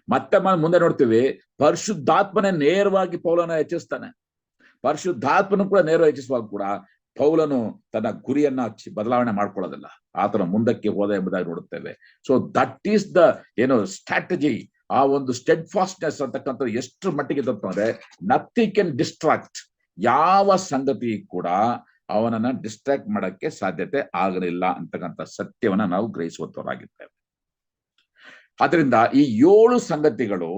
ಮತ್ತೆ ಮುಂದೆ ನೋಡ್ತೀವಿ, ಪರಿಶುದ್ಧಾತ್ಮನೇ ನೇರವಾಗಿ ಪೌಲನ ಹೆಚ್ಚಿಸ್ತಾನೆ. ಪರಿಶುದ್ಧಾತ್ಮನು ಕೂಡ ನೇರವಾಗಿ ಹೆಚ್ಚಿಸುವಾಗ ಕೂಡ ಪೌಲನು ತನ್ನ ಗುರಿಯನ್ನ ಬದಲಾವಣೆ ಮಾಡ್ಕೊಳ್ಳೋದಿಲ್ಲ, ಆತನ ಮುಂದಕ್ಕೆ ಹೋದ ಎಂಬುದಾಗಿ ನೋಡುತ್ತೇವೆ. So that is the strategy. ಆ ಒಂದು ಸ್ಟೆಡ್ ಫಾಸ್ಟ್ನೆಸ್ ಅಂತಕ್ಕಂಥದ್ದು ಎಷ್ಟು ಮಟ್ಟಿಗೆ ಅಂದ್ರೆ ನಥಿಂಗ್ ಕ್ಯಾನ್ ಡಿಸ್ಟ್ರಾಕ್ಟ್. ಯಾವ ಸಂಗತಿ ಕೂಡ ಅವನನ್ನ ಡಿಸ್ಟ್ರಾಕ್ಟ್ ಮಾಡಕ್ಕೆ ಸಾಧ್ಯತೆ ಆಗಲಿಲ್ಲ ಅಂತಕ್ಕಂಥ ಸತ್ಯವನ್ನ ನಾವು ಗ್ರಹಿಸುವಂತವರಾಗಿದ್ದೇವೆ. ಆದ್ರಿಂದ ಈ 7 ಸಂಗತಿಗಳು,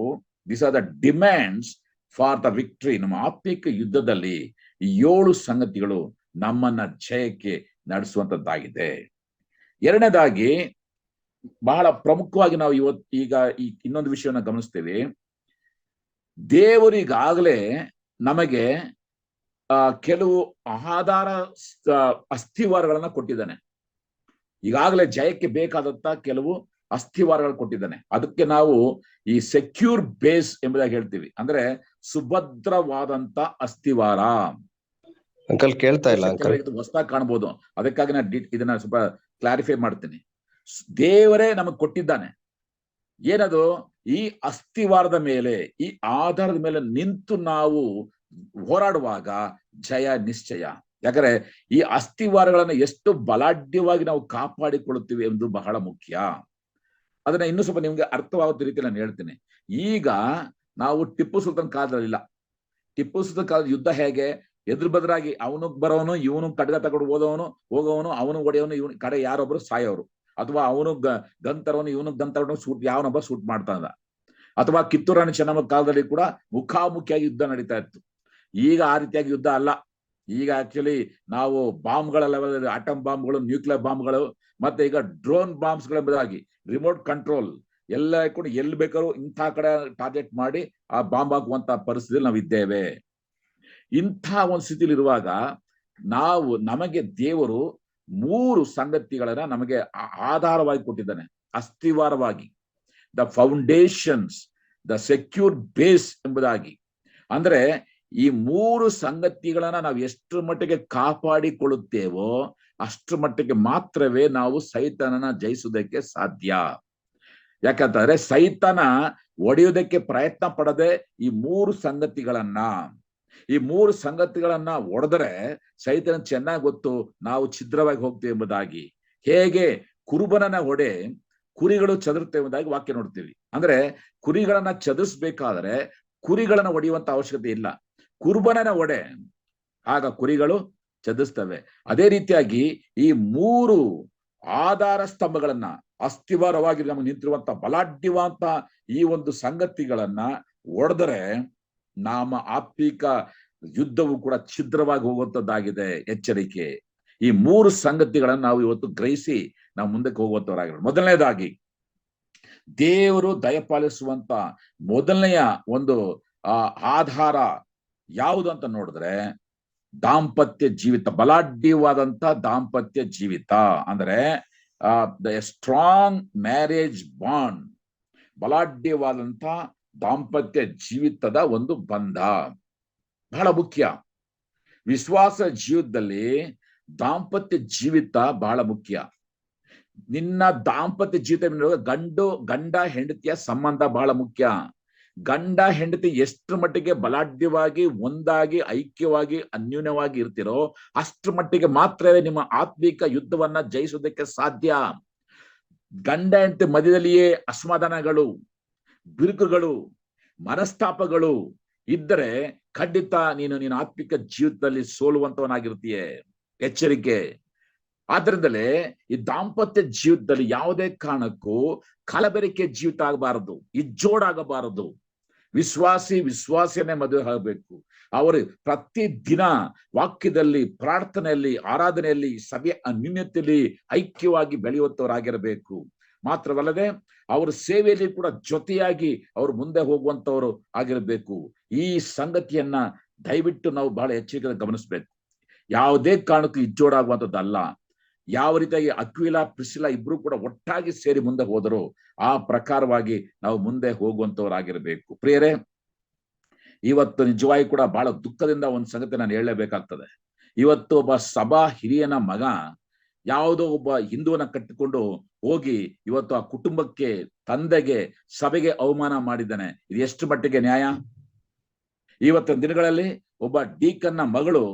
this are the demands for the victory. ನಮ್ಮ ಆತ್ಮಿಕ ಯುದ್ಧದಲ್ಲಿ ಈ 7 ಸಂಗತಿಗಳು ನಮ್ಮನ್ನ ಜಯಕ್ಕೆ ನಡೆಸುವಂತದ್ದಾಗಿದೆ. 2ನೇದಾಗಿ, ಬಹಳ ಪ್ರಮುಖವಾಗಿ ನಾವು ಈಗ ಇನ್ನೊಂದು ವಿಷಯವನ್ನ ಗಮನಿಸ್ತೇವೆ. ದೇವರಿಗಾಗಲೇ ನಮಗೆ ಕೆಲವು ಆಧಾರ ಅಸ್ಥಿವಾರಗಳನ್ನ ಕೊಟ್ಟಿದ್ದಾನೆ. ಈಗಾಗಲೇ ಜಯಕ್ಕೆ ಬೇಕಾದಂತ ಕೆಲವು ಅಸ್ಥಿವಾರಗಳು ಕೊಟ್ಟಿದ್ದಾನೆ. ಅದಕ್ಕೆ ನಾವು ಈ ಸೆಕ್ಯೂರ್ ಬೇಸ್ ಎಂಬುದಾಗಿ ಹೇಳ್ತೀವಿ. ಅಂದ್ರೆ ಸುಭದ್ರವಾದಂತ ಅಸ್ಥಿವಾರ. ಅಂಕಲ್ ಕೇಳ್ತಾ ಇಲ್ಲ ಅಂಕಲ್, ಹೊಸದಾಗಿ ಕಾಣಬಹುದು, ಅದಕ್ಕಾಗಿ ನಾನು ಇದನ್ನ ಸ್ವಲ್ಪ ಕ್ಲಾರಿಫೈ ಮಾಡ್ತೀನಿ. ದೇವರೇ ನಮಗ್ ಕೊಟ್ಟಿದ್ದಾನೆ. ಏನದು? ಈ ಅಸ್ಥಿವಾರದ ಮೇಲೆ, ಈ ಆಧಾರದ ಮೇಲೆ ನಿಂತು ನಾವು ಹೋರಾಡುವಾಗ ಜಯ ನಿಶ್ಚಯ. ಯಾಕಂದ್ರೆ ಈ ಅಸ್ಥಿವಾರಗಳನ್ನ ಎಷ್ಟು ಬಲಾಢ್ಯವಾಗಿ ನಾವು ಕಾಪಾಡಿಕೊಳ್ಳುತ್ತೀವಿ ಎಂದು ಬಹಳ ಮುಖ್ಯ. ಅದನ್ನ ಇನ್ನೂ ಸ್ವಲ್ಪ ನಿಮ್ಗೆ ಅರ್ಥವಾಗುವ ರೀತಿ ನಾನು ಹೇಳ್ತೀನಿ. ಈಗ ನಾವು ಟಿಪ್ಪು ಸುಲ್ತಾನ್ ಕಾಲದಲ್ಲಿಲ್ಲ. ಟಿಪ್ಪು ಸುಲ್ತಾನ್ ಕಾಲದ ಯುದ್ಧ ಹೇಗೆ? ಎದುರು ಬದರಾಗಿ ಅವನು ಬರೋನು, ಇವನು ಖಡ್ಗ ತಗೊಂಡು ಹೋಗೋವನು, ಅವನು ಹೊಡೆಯವನು, ಇವನು ಕಡೆ ಯಾರೊಬ್ರು ಸಾಯೋರು, ಅಥವಾ ಅವನು ಗನ್ ತರೋನು, ಇವನು ಗನ್ ತಗೊಂಡು ಶೂಟ್, ಯಾವನೊಬ್ಬ ಶೂಟ್ ಮಾಡ್ತಾ ಇದ್ದ. ಅಥವಾ ಕಿತ್ತೂರು ರಾಣಿ ಚೆನ್ನಮ್ಮ ಕಾಲದಲ್ಲಿ ಕೂಡ ಮುಖಾಮುಖಿಯಾಗಿ ಯುದ್ಧ ನಡೀತಾ ಇತ್ತು. ಈಗ ಆ ರೀತಿಯಾಗಿ ಯುದ್ಧ ಅಲ್ಲ. ಈಗ ಆಕ್ಚುಲಿ ನಾವು ಬಾಂಬ್ಗಳ ಲೆವೆಲ್, ಆಟಮ್ ಬಾಂಬ್ಗಳು, ನ್ಯೂಕ್ಲಿಯರ್ ಬಾಂಬ್ಗಳು, ಮತ್ತೆ ಈಗ ಡ್ರೋನ್ ಬಾಂಬ್ಸ್ಗಳೆಂಬುದಾಗಿ ರಿಮೋಟ್ ಕಂಟ್ರೋಲ್ ಎಲ್ಲ ಕೂಡ ಎಲ್ಲಿ ಬೇಕಾದ್ರೂ ಇಂಥ ಕಡೆ ಟಾರ್ಗೆಟ್ ಮಾಡಿ ಆ ಬಾಂಬ್ ಹಾಕುವಂತ ಪರಿಸ್ಥಿತಿಯಲ್ಲಿ ನಾವು ಇದ್ದೇವೆ. ಇಂಥ ಒಂದು ಸ್ಥಿತಿಲಿ ಇರುವಾಗ ನಮಗೆ ದೇವರು 3 ಸಂಗತಿಗಳನ್ನ ನಮಗೆ ಆಧಾರವಾಗಿ ಕೊಟ್ಟಿದ್ದಾನೆ, ಅಸ್ಥಿವಾರವಾಗಿ. The foundations, the secure base ಎಂಬುದಾಗಿ. ಅಂದ್ರೆ ಈ 3 ಸಂಗತಿಗಳನ್ನ ನಾವು ಎಷ್ಟು ಮಟ್ಟಿಗೆ ಕಾಪಾಡಿಕೊಳ್ಳುತ್ತೇವೋ ಅಷ್ಟು ಮಟ್ಟಿಗೆ ಮಾತ್ರವೇ ನಾವು ಸೈತಾನನ ಜಯಿಸುವುದಕ್ಕೆ ಸಾಧ್ಯ. ಯಾಕಂತಂದ್ರೆ ಸೈತಾನ ಒಡೆಯುವುದಕ್ಕೆ ಪ್ರಯತ್ನ ಪಡದೆ ಈ 3 ಸಂಗತಿಗಳನ್ನ ಒಡೆದರೆ ಸೈತಾನ ಚೆನ್ನಾಗಿ ಗೊತ್ತು ನಾವು ಛಿದ್ರವಾಗಿ ಹೋಗ್ತೇವೆ ಎಂಬುದಾಗಿ. ಹೇಗೆ ಕುರುಬನನ ಹೊಡೆ ಕುರಿಗಳು ಚದುರ್ತೇವೆ ಎಂಬುದಾಗಿ ವಾಕ್ಯ ನೋಡ್ತೀವಿ. ಅಂದ್ರೆ ಕುರಿಗಳನ್ನ ಚದುರಿಸ್ಬೇಕಾದ್ರೆ ಕುರಿಗಳನ್ನ ಹೊಡೆಯುವಂತ ಅವಶ್ಯಕತೆ ಇಲ್ಲ, ಕುರುಬನನ ಒಡೆ, ಆಗ ಕುರಿಗಳು ಚದುರಿಸ್ತವೆ. ಅದೇ ರೀತಿಯಾಗಿ ಈ 3 ಆಧಾರ ಸ್ತಂಭಗಳನ್ನ, ಅಸ್ಥಿವಾರವಾಗಿ ನಮಗೆ ನಿಂತಿರುವಂತ ಬಲಾಢ್ಯವಂತ ಈ ಒಂದು ಸಂಗತಿಗಳನ್ನ ಒಡೆದರೆ ನಮ್ಮ ಆತ್ಮಿಕ ಯುದ್ಧವು ಕೂಡ ಛಿದ್ರವಾಗಿ ಹೋಗುವಂತದ್ದಾಗಿದೆ. ಎಚ್ಚರಿಕೆ. ಈ 3 ಸಂಗತಿಗಳನ್ನ ನಾವು ಇವತ್ತು ಗ್ರಹಿಸಿ ನಾವು ಮುಂದಕ್ಕೆ ಹೋಗುವಂತವರಾಗಿರೋದು. ಮೊದಲನೇದಾಗಿ ದೇವರು ದಯಪಾಲಿಸುವಂತ ಮೊದಲನೆಯ ಒಂದು ಆಧಾರ ಯಾವುದು ಅಂತ ನೋಡಿದ್ರೆ ದಾಂಪತ್ಯ ಜೀವಿತ, ಬಲಾಢ್ಯವಾದಂತ ದಾಂಪತ್ಯ ಜೀವಿತ. ಅಂದ್ರೆ ಸ್ಟ್ರಾಂಗ್ ಮ್ಯಾರೇಜ್ ಬಾಂಡ್, ಬಲಾಢ್ಯವಾದಂತ ದಾಂಪತ್ಯ ಜೀವಿತದ ಒಂದು ಬಂಧ ಬಹಳ ಮುಖ್ಯ. ವಿಶ್ವಾಸ ಜೀವಿತದಲ್ಲಿ ದಾಂಪತ್ಯ ಜೀವಿತ ಬಹಳ ಮುಖ್ಯ. ನಿನ್ನ ದಾಂಪತ್ಯ ಜೀವಿತ ಗಂಡ ಹೆಂಡತಿಯ ಸಂಬಂಧ ಬಹಳ ಮುಖ್ಯ. ಗಂಡ ಹೆಂಡತಿ ಎಷ್ಟರ ಮಟ್ಟಿಗೆ ಬಲಾಢ್ಯವಾಗಿ ಒಂದಾಗಿ ಐಕ್ಯವಾಗಿ ಅನ್ಯೂನ್ಯವಾಗಿ ಇರ್ತಿರೋ ಅಷ್ಟರ ಮಟ್ಟಿಗೆ ಮಾತ್ರವೇ ನಿಮ್ಮ ಆತ್ಮಿಕ ಯುದ್ಧವನ್ನ ಜಯಿಸೋದಕ್ಕೆ ಸಾಧ್ಯ. ಗಂಡ ಹೆಂಡತಿ ಮಧ್ಯದಲ್ಲಿಯೇ ಅಸಮಾಧಾನಗಳು, ಬಿರುಕುಗಳು, ಮನಸ್ತಾಪಗಳು ಇದ್ದರೆ ಖಂಡಿತ ನಿನ್ನ ಆತ್ಮಿಕ ಜೀವಿತದಲ್ಲಿ ಸೋಲುವಂತವನಾಗಿರ್ತೀಯೇ. ಎಚ್ಚರಿಕೆ. ಆದ್ರಿಂದಲೇ ಈ ದಾಂಪತ್ಯ ಜೀವಿತದಲ್ಲಿ ಯಾವುದೇ ಕಾರಣಕ್ಕೂ ಕಲಬೆರಕೆ ಜೀವಿತ ಆಗಬಾರದು, ಇಜ್ಜೋಡಾಗಬಾರದು. ವಿಶ್ವಾಸಿಯನ್ನೇ ಮದುವೆ ಆಗಬೇಕು. ಅವರು ಪ್ರತಿ ದಿನ ವಾಕ್ಯದಲ್ಲಿ, ಪ್ರಾರ್ಥನೆಯಲ್ಲಿ, ಆರಾಧನೆಯಲ್ಲಿ, ಸಭೆಯ ಅನ್ಯೂನ್ಯತೆಯಲ್ಲಿ ಐಕ್ಯವಾಗಿ ಬೆಳೆಯುವಂತವರಾಗಿರಬೇಕು. ಮಾತ್ರವಲ್ಲದೆ ಅವರ ಸೇವೆಯಲ್ಲಿ ಕೂಡ ಜೊತೆಯಾಗಿ ಅವರು ಮುಂದೆ ಹೋಗುವಂತವರು ಆಗಿರಬೇಕು. ಈ ಸಂಗತಿಯನ್ನ ದಯವಿಟ್ಟು ನಾವು ಬಹಳ ಎಚ್ಚರಿಕೆಯಿಂದ ಗಮನಿಸಬೇಕು. ಯಾವುದೇ ಕಾರಣಕ್ಕೂ ಇಜ್ಜೋಡಾಗುವಂಥದ್ದಲ್ಲ. ಯಾವ ರೀತಿಯಾಗಿ ಅಕ್ವಿಲಾ ಪ್ರಿಸಿಲಾ ಇಬ್ರು ಕೂಡ ಒಟ್ಟಾಗಿ ಸೇರಿ ಮುಂದೆ ಹೋದರು ಆ ಪ್ರಕಾರವಾಗಿ ನಾವು ಮುಂದೆ ಹೋಗುವಂತವರಾಗಿರಬೇಕು. ಪ್ರಿಯರೇ, ಇವತ್ತು ನಿಜವಾಗಿ ಕೂಡ ಬಹಳ ದುಃಖದಿಂದ ಒಂದು ಸಂಗತಿ ನಾನು ಹೇಳಲೇಬೇಕಾಗ್ತದೆ. ಇವತ್ತು ಒಬ್ಬ ಸಭಾ ಹಿರಿಯನ ಮಗ ಯಾವುದೋ ಒಬ್ಬ ಹಿಂದುವನ್ನ ಕಟ್ಟಿಕೊಂಡು ಹೋಗಿ ಇವತ್ತು ಆ ಕುಟುಂಬಕ್ಕೆ, ತಂದೆಗೆ, ಸಭೆಗೆ ಅವಮಾನ ಮಾಡಿದ್ದಾನೆ. ಇದು ಎಷ್ಟು ಮಟ್ಟಿಗೆ ನ್ಯಾಯ? ಇವತ್ತಿನ ದಿನಗಳಲ್ಲಿ ಒಬ್ಬ ಡೀಕನ್ನ ಮಗಳು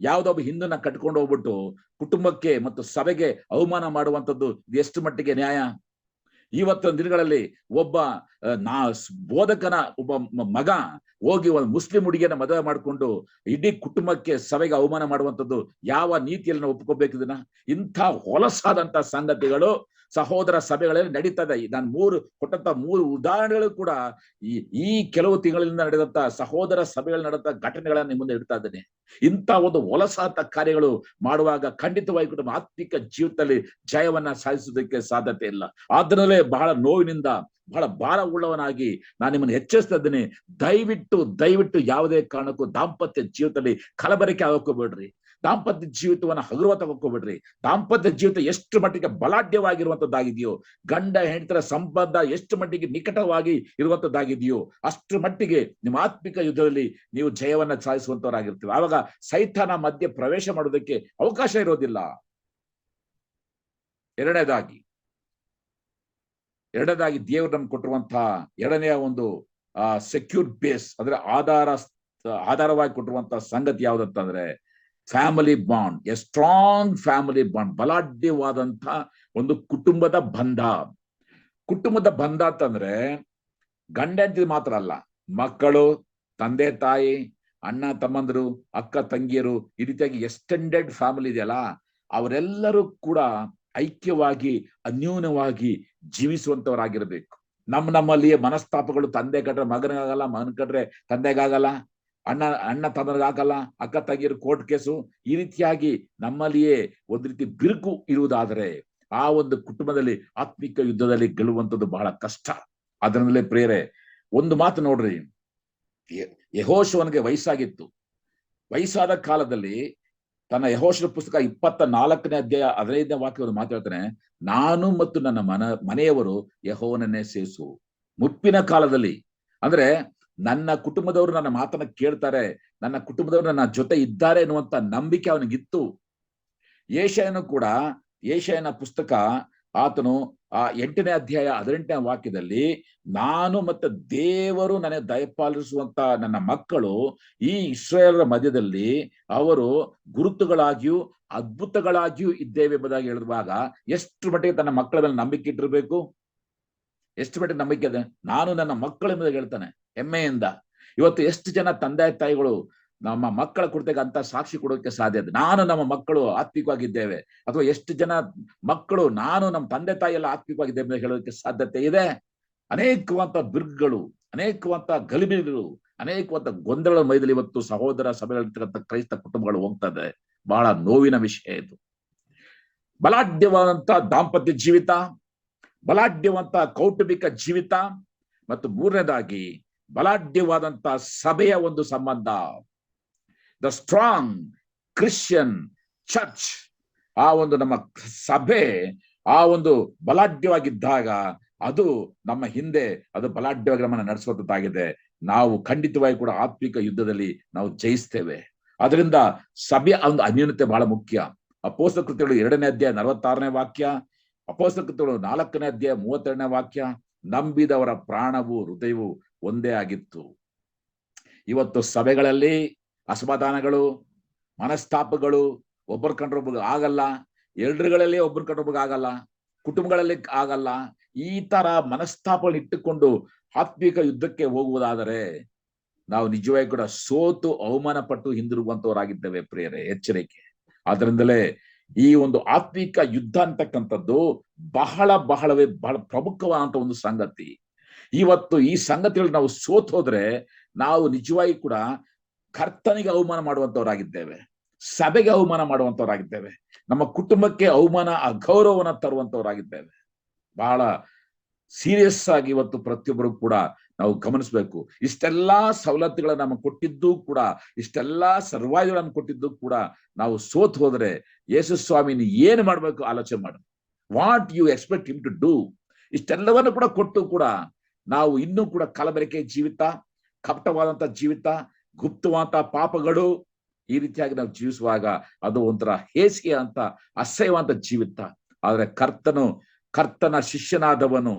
ಯಾವುದೊಬ್ಬ ಹಿಂದನ್ನ ಕಟ್ಕೊಂಡು ಹೋಗ್ಬಿಟ್ಟು ಕುಟುಂಬಕ್ಕೆ ಮತ್ತು ಸಭೆಗೆ ಅವಮಾನ ಮಾಡುವಂಥದ್ದು ಇದು ಎಷ್ಟು ಮಟ್ಟಿಗೆ ನ್ಯಾಯ? ಇವತ್ತಿನ ದಿನಗಳಲ್ಲಿ ಒಬ್ಬ ಬೋಧಕನ ಒಬ್ಬ ಮಗ ಹೋಗಿ ಒಂದು ಮುಸ್ಲಿಂ ಹುಡುಗಿಯನ್ನ ಮದುವೆ ಮಾಡಿಕೊಂಡು ಇಡೀ ಕುಟುಂಬಕ್ಕೆ, ಸಭೆಗೆ ಅವಮಾನ ಮಾಡುವಂಥದ್ದು ಯಾವ ನೀತಿಯಲ್ಲಿ ನಾವು ಒಪ್ಕೋಬೇಕು ಇದನ್ನ? ಇಂಥ ಹೊಲಸಾದಂತ ಸಂಗತಿಗಳು ಸಹೋದರ ಸಭೆಗಳಲ್ಲಿ ನಡೀತಾ ಇದೆ. ನಾನು ಕೊಟ್ಟಂತ 3 ಉದಾಹರಣೆಗಳು ಕೂಡ ಈ ಕೆಲವು ತಿಂಗಳಿಂದ ನಡೆದಂತ ಸಹೋದರ ಸಭೆಗಳಲ್ಲಿ ನಡೆದ ಘಟನೆಗಳನ್ನ ನಿಮ್ಮ ಮುಂದೆ ಇಡ್ತಾ ಇದ್ದೇನೆ. ಇಂಥ ಒಂದು ಹೊಲಸಾದ ಕಾರ್ಯಗಳು ಮಾಡುವಾಗ ಖಂಡಿತವಾಗಿ ಕೂಡ ಆತ್ಮಿಕ ಜೀವಿತದಲ್ಲಿ ಜಯವನ್ನ ಸಾಧಿಸೋದಕ್ಕೆ ಸಾಧ್ಯತೆ ಇಲ್ಲ. ಆದ್ರಲ್ಲೇ ಬಹಳ ನೋವಿನಿಂದ, ಬಹಳ ಭಾರ ಉಳ್ಳವನಾಗಿ ನಾನು ನಿಮ್ಮನ್ನು ಎಚ್ಚರಿಸ್ತಾ ಇದ್ದೇನೆ. ದಯವಿಟ್ಟು ಯಾವುದೇ ಕಾರಣಕ್ಕೂ ದಾಂಪತ್ಯ ಜೀವಿತದಲ್ಲಿ ಕಲಬೆರಕೆ ಆಗೋಕೋಬೇಡ್ರಿ. ದಾಂಪತ್ಯ ಜೀವಿತವನ್ನ ಹಗುರವ ತಗೋಕೋಬೇಡ್ರಿ. ದಾಂಪತ್ಯ ಜೀವಿತ ಎಷ್ಟು ಮಟ್ಟಿಗೆ ಬಲಾಢ್ಯವಾಗಿರುವಂತದ್ದಾಗಿದೆಯೋ, ಗಂಡ ಹೆಂಡತಿರ ಸಂಬಂಧ ಎಷ್ಟು ಮಟ್ಟಿಗೆ ನಿಕಟವಾಗಿ ಇರುವಂತದ್ದಾಗಿದೆಯೋ ಅಷ್ಟು ಮಟ್ಟಿಗೆ ನಿಮ್ಮ ಆತ್ಮಿಕ ಯುದ್ಧದಲ್ಲಿ ನೀವು ಜಯವನ್ನ ಸಾಧಿಸುವಂತವರಾಗಿರ್ತೀವಿ. ಆವಾಗ ಸೈತಾನ ಮಧ್ಯೆ ಪ್ರವೇಶ ಮಾಡೋದಕ್ಕೆ ಅವಕಾಶ ಇರೋದಿಲ್ಲ. ಎರಡನೇದಾಗಿ ದೇವರು ನಮ್ಗೆ ಕೊಟ್ಟಿರುವಂತಹ ಎರಡನೆಯ ಒಂದು ಸೆಕ್ಯೂರ್ ಬೇಸ್, ಅಂದ್ರೆ ಆಧಾರವಾಗಿ ಕೊಟ್ಟಿರುವಂತಹ ಸಂಗತಿ ಯಾವ್ದಂತಂದ್ರೆ family bond. A strong family bond, ಬಲಾಢ್ಯವಾದಂತ ಒಂದು ಕುಟುಂಬದ ಬಂಧ. ಕುಟುಂಬದ ಬಂಧ ಅಂತಂದ್ರೆ ಗಂಡ ಹೆಂಡತಿ ಮಾತ್ರ ಅಲ್ಲ, ಮಕ್ಕಳು, ತಂದೆ ತಾಯಿ, ಅಣ್ಣ ತಮ್ಮಂದರು, ಅಕ್ಕ ತಂಗಿಯರು, ಈ ರೀತಿಯಾಗಿ ಎಕ್ಸ್ಟೆಂಡೆಡ್ ಫ್ಯಾಮಿಲಿ ಇದೆಯಲ್ಲ, ಅವರೆಲ್ಲರೂ ಕೂಡ ಐಕ್ಯವಾಗಿ ಅನ್ಯೂನ್ಯವಾಗಿ ಜೀವಿಸುವಂತವರಾಗಿರ್ಬೇಕು. ನಮ್ಮಲ್ಲಿಯೇ ಮನಸ್ತಾಪಗಳು, ತಂದೆ ಕಟ್ರೆ ಮಗನಿಗಾಗಲ್ಲ, ಮಗನ ಕಟ್ರೆ ತಂದೆಗಾಗಲ್ಲ, ಅಣ್ಣ ತಮ್ಮನಿಗಾಗಲ್ಲ, ಅಕ್ಕ ತಂಗಿಯರು ಕೋರ್ಟ್ ಕೇಸು, ಈ ರೀತಿಯಾಗಿ ನಮ್ಮಲ್ಲಿಯೇ ಒಂದು ರೀತಿ ಬಿರುಕು ಇರುವುದಾದರೆ ಆ ಒಂದು ಕುಟುಂಬದಲ್ಲಿ ಆತ್ಮಿಕ ಯುದ್ಧದಲ್ಲಿ ಗೆಲ್ಲುವಂಥದ್ದು ಬಹಳ ಕಷ್ಟ. ಅದರಿಂದಲೇ ಪ್ರಿಯರೇ, ಒಂದು ಮಾತು ನೋಡ್ರಿ, ಯೆಹೋಶುವನಿಗೆ ವಯಸ್ಸಾಗಿತ್ತು. ವಯಸ್ಸಾದ ಕಾಲದಲ್ಲಿ ತನ್ನ ಯೆಹೋಶುವ ಪುಸ್ತಕ 24ನೇ ಅಧ್ಯಾಯ 15ನೇ ವಾಕ್ಯವನ್ನು ಮಾತಾಡ್ತಾನೆ, ನಾನು ಮತ್ತು ನನ್ನ ಮನೆಯವರು ಯೆಹೋವನನ್ನೇ ಸೇವಿಸು. ಮುಪ್ಪಿನ ಕಾಲದಲ್ಲಿ, ಅಂದ್ರೆ ನನ್ನ ಕುಟುಂಬದವರು ನನ್ನ ಮಾತನ್ನ ಕೇಳ್ತಾರೆ, ನನ್ನ ಕುಟುಂಬದವರು ನನ್ನ ಜೊತೆ ಇದ್ದಾರೆ ಎನ್ನುವಂತ ನಂಬಿಕೆ ಅವನಿಗಿತ್ತು. ಯೆಶಾಯನ ಪುಸ್ತಕ ಆತನು 8ನೇ ಅಧ್ಯಾಯ 18ನೇ ವಾಕ್ಯದಲ್ಲಿ, ನಾನು ಮತ್ತೆ ದೇವರು ನನಗೆ ದಯಪಾಲಿಸುವಂತ ನನ್ನ ಮಕ್ಕಳು ಈ ಇಸ್ರಾಯೇಲರ ಮಧ್ಯದಲ್ಲಿ ಅವರು ಗುರುತುಗಳಾಗಿಯೂ ಅದ್ಭುತಗಳಾಗಿಯೂ ಇದ್ದೇವೆ ಎಂಬುದಾಗಿ ಹೇಳಿರುವಾಗ ಎಷ್ಟು ಮಟ್ಟಿಗೆ ತನ್ನ ಮಕ್ಕಳ ಮೇಲೆ ನಂಬಿಕೆ ಇಟ್ಟಿರ್ಬೇಕು? ಎಷ್ಟು ಮಟ್ಟಿಗೆ ನಂಬಿಕೆ ಇದೆ? ನಾನು ನನ್ನ ಮಕ್ಕಳಿಂದ ಹೇಳ್ತಾನೆ ಹೆಮ್ಮೆಯಿಂದ. ಇವತ್ತು ಎಷ್ಟು ಜನ ತಂದೆ ತಾಯಿಗಳು ನಮ್ಮ ಮಕ್ಕಳ ಕುರಿತಾಗ ಅಂತ ಸಾಕ್ಷಿ ಕೊಡೋಕೆ ಸಾಧ್ಯ ಇದೆ, ನಾನು ನಮ್ಮ ಮಕ್ಕಳು ಆತ್ಮಿಕವಾಗಿದ್ದೇವೆ, ಅಥವಾ ಎಷ್ಟು ಜನ ಮಕ್ಕಳು ನಾನು ನಮ್ಮ ತಂದೆ ತಾಯಿ ಎಲ್ಲ ಆತ್ಮಿಕವಾಗಿದ್ದೇವೆ ಅಂತ ಹೇಳೋದಕ್ಕೆ ಸಾಧ್ಯತೆ ಇದೆ? ಅನೇಕವಂತ ಬಿರುಗುಗಳು, ಅನೇಕವಂತ ಗಲಿಬಿಲಿಗಳು, ಅನೇಕವಂತ ಗೊಂದಲಗಳ ಮೈದಲ್ಲಿ ಇವತ್ತು ಸಹೋದರ ಸಭೆಗಳಿರ್ತಕ್ಕಂಥ ಕ್ರೈಸ್ತ ಕುಟುಂಬಗಳು ಹೋಗ್ತದೆ. ಬಹಳ ನೋವಿನ ವಿಷಯ ಇದು. ಬಲಾಢ್ಯವಾದಂತ ದಾಂಪತ್ಯ ಜೀವಿತ, ಬಲಾಢ್ಯವಂತ ಕೌಟುಂಬಿಕ ಜೀವಿತ, ಮತ್ತು ಮೂರನೇದಾಗಿ ಬಲಾಢ್ಯವಾದಂತ ಸಭೆಯ ಒಂದು ಸಂಬಂಧ, ದ ಸ್ಟ್ರಾಂಗ್ ಕ್ರಿಶ್ಚಿಯನ್ ಚರ್ಚ್. ಆ ಒಂದು ನಮ್ಮ ಸಭೆ ಆ ಒಂದು ಬಲಾಢ್ಯವಾಗಿದ್ದಾಗ ಅದು ನಮ್ಮ ಹಿಂದೆ ಅದು ಬಲಾಢ್ಯವಾಗಿ ನಮ್ಮನ್ನು ನಡೆಸುವಂತಾಗಿದೆ. ನಾವು ಖಂಡಿತವಾಗಿ ಕೂಡ ಆತ್ಮಿಕ ಯುದ್ಧದಲ್ಲಿ ನಾವು ಜಯಿಸ್ತೇವೆ. ಅದರಿಂದ ಸಭೆಯ ಒಂದು ಅನ್ಯೂನ್ಯತೆ ಬಹಳ ಮುಖ್ಯ. ಅಪೊಸ್ತಲ ಕೃತ್ಯಗಳು 2ನೇ ಅಧ್ಯಾಯ 46ನೇ ವಾಕ್ಯ, ಅಪೊಸ್ತಲ ಕೃತ್ಯಗಳು 4ನೇ ಅಧ್ಯಾಯ 32ನೇ ವಾಕ್ಯ, ನಂಬಿದವರ ಪ್ರಾಣವು ಹೃದಯವು ಒಂದೇ ಆಗಿತ್ತು. ಇವತ್ತು ಸಭೆಗಳಲ್ಲಿ ಅಸಮಾಧಾನಗಳು, ಮನಸ್ತಾಪಗಳು, ಒಬ್ಬರ ಕಂಡ್ರೊಬ್ಬ ಆಗಲ್ಲ, ಎಲ್ರುಗಳಲ್ಲಿ ಒಬ್ಬರ ಕಂಡ್ರೊಬ್ಬ ಆಗಲ್ಲ, ಕುಟುಂಬಗಳಲ್ಲಿ ಆಗಲ್ಲ. ಈ ತರ ಮನಸ್ತಾಪಗಳು ಇಟ್ಟುಕೊಂಡು ಆತ್ಮಿಕ ಯುದ್ಧಕ್ಕೆ ಹೋಗುವುದಾದರೆ ನಾವು ನಿಜವಾಗಿ ಕೂಡ ಸೋತು ಅವಮಾನ ಪಟ್ಟು ಹಿಂದಿರುಗುವಂತವರಾಗಿದ್ದೇವೆ ಪ್ರಿಯರೇ, ಎಚ್ಚರಿಕೆ. ಆದ್ರಿಂದಲೇ ಈ ಒಂದು ಆತ್ಮಿಕ ಯುದ್ಧ ಅಂತಕ್ಕಂಥದ್ದು ಬಹಳ ಪ್ರಮುಖವಾದಂತ ಒಂದು ಸಂಗತಿ. ಇವತ್ತು ಈ ಸಂಗತಿಗಳು ನಾವು ಸೋತ್ ಹೋದ್ರೆ ನಾವು ನಿಜವಾಗಿ ಕೂಡ ಕರ್ತನಿಗೆ ಅವಮಾನ ಮಾಡುವಂತವರಾಗಿದ್ದೇವೆ, ಸಭೆಗೆ ಅವಮಾನ ಮಾಡುವಂತವರಾಗಿದ್ದೇವೆ, ನಮ್ಮ ಕುಟುಂಬಕ್ಕೆ ಅವಮಾನ ಅಗೌರವನ ತರುವಂತವರಾಗಿದ್ದೇವೆ. ಬಹಳ ಸೀರಿಯಸ್ ಆಗಿ ಇವತ್ತು ಪ್ರತಿಯೊಬ್ಬರು ಕೂಡ ನಾವು ಗಮನಿಸಬೇಕು. ಇಷ್ಟೆಲ್ಲಾ ಸವಲತ್ತುಗಳನ್ನ ನಮಗೆ ಕೊಟ್ಟಿದ್ದು ಕೂಡ, ಇಷ್ಟೆಲ್ಲಾ ಸರ್ವೈವಲ್ ಕೊಟ್ಟಿದ್ದು ಕೂಡ ನಾವು ಸೋತ್ ಹೋದ್ರೆ ಯೇಸು ಸ್ವಾಮಿನ ಏನು ಮಾಡ್ಬೇಕು ಆಲೋಚನೆ ಮಾಡಿ. What you expect him to do? ಇಷ್ಟೆಲ್ಲವನ್ನು ಕೂಡ ಕೊಟ್ಟು ಕೂಡ ನಾವು ಇನ್ನೂ ಕೂಡ ಕಲಬೆರಕೆ ಜೀವಿತ, ಕಪಟವಾದಂತ ಜೀವಿತ, ಗುಪ್ತವಾದಂತ ಪಾಪಗಳು, ಈ ರೀತಿಯಾಗಿ ನಾವು ಜೀವಿಸುವಾಗ ಅದು ಒಂಥರ ಹೇಸಿಗೆ ಅಂತ ಅಸಹ್ಯವಂತ ಜೀವಿತ. ಆದ್ರೆ ಕರ್ತನ ಶಿಷ್ಯನಾದವನು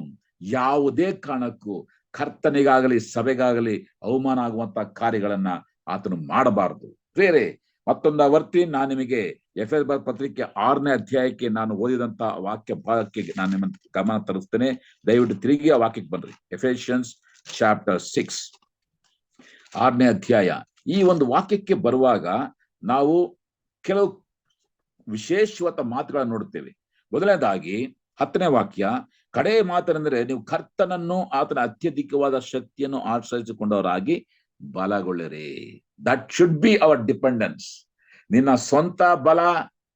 ಯಾವುದೇ ಕಾರಣಕ್ಕೂ ಕರ್ತನಿಗಾಗಲಿ ಸಭೆಗಾಗಲಿ ಅವಮಾನ ಆಗುವಂತ ಕಾರ್ಯಗಳನ್ನ ಆತನು ಮಾಡಬಾರದು. ಬೇರೆ ಮತ್ತೊಂದು ವರ್ತಿ ನಾನು ನಿಮಗೆ ಎಫೆಸರ ಪತ್ರಿಕೆ 6ನೇ ಅಧ್ಯಾಯಕ್ಕೆ ನಾನು ಓದಿದಂತ ವಾಕ್ಯ ಭಾಗಕ್ಕೆ ನಾನು ನಿಮ್ಮ ಗಮನ ತರಿಸ್ತೇನೆ. ದಯವಿಟ್ಟು ತಿರುಗಿ ಆ ವಾಕ್ಯಕ್ಕೆ ಬನ್ರಿ. ಎಫೆಷಿಯನ್ಸ್ ಚಾಪ್ಟರ್ 6 6ನೇ ಅಧ್ಯಾಯ. ಈ ಒಂದು ವಾಕ್ಯಕ್ಕೆ ಬರುವಾಗ ನಾವು ಕೆಲವು ವಿಶೇಷವಾದ ಮಾತುಗಳನ್ನು ನೋಡುತ್ತೇವೆ. ಮೊದಲನೇದಾಗಿ 10ನೇ ವಾಕ್ಯ, ಕಡೆ ಮಾತನೆಂದರೆ ನೀವು ಕರ್ತನನ್ನು ಆತನ ಅತ್ಯಧಿಕವಾದ ಶಕ್ತಿಯನ್ನು ಆಶ್ರಯಿಸಿಕೊಂಡವರಾಗಿ ಬಲಗೊಳ್ಳಿರಿ. That should be our dependence. ನಿನ್ನ ಸ್ವಂತ ಬಲ,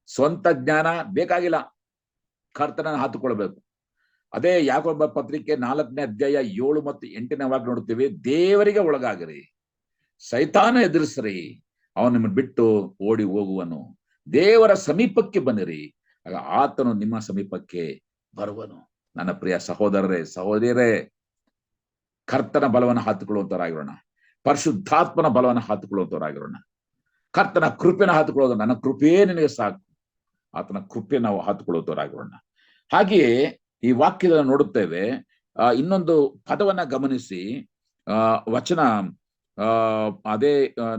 ಸ್ವಂತ ಜ್ಞಾನ ಬೇಕಾಗಿಲ್ಲ, ಕರ್ತನನ್ನು ಹಾತುಕೊಳ್ಬೇಕು. ಅದೇ ಯಾಕೋಬ ಪತ್ರಿಕೆ 4ನೇ ಅಧ್ಯಾಯ 7 ಮತ್ತು 8ನೇ ವಾಕ್ಯ ನೋಡ್ತೀವಿ. ದೇವರಿಗೆ ಒಳಗಾಗಿರಿ, ಸೈತಾನ ಎದುರಿಸ್ರಿ, ಅವನು ನಿಮ್ಮನ್ನು ಬಿಟ್ಟು ಓಡಿ ಹೋಗುವನು. ದೇವರ ಸಮೀಪಕ್ಕೆ ಬನ್ನಿರಿ, ಆಗ ಆತನು ನಿಮ್ಮ ಸಮೀಪಕ್ಕೆ ಬರುವನು. ನನ್ನ ಪ್ರಿಯ ಸಹೋದರರೇ ಸಹೋದರಿಯರೇ, ಕರ್ತನ ಬಲವನ್ನು ಹಾತುಕೊಳ್ಳುವಂತವರಾಗಿರೋಣ, ಪರಿಶುದ್ಧಾತ್ಮನ ಬಲವನ್ನು ಹಾತುಕೊಳ್ಳುವಂತವರಾಗಿರೋಣ, ಕರ್ತನ ಕೃಪೆನ ಹಾತುಕೊಳ್ಳೋದು. ನನ್ನ ಕೃಪೆಯೇ ನಿನಗೆ ಸಾಕು, ಆತನ ಕೃಪೆ ನಾವು ಹಾತುಕೊಳ್ಳುವಂತವರಾಗಿರೋಣ. ಹಾಗೆಯೇ ಈ ವಾಕ್ಯದಲ್ಲಿ ನೋಡುತ್ತೇವೆ. ಇನ್ನೊಂದು ಪದವನ್ನ ಗಮನಿಸಿ. ವಚನ ಅದೇ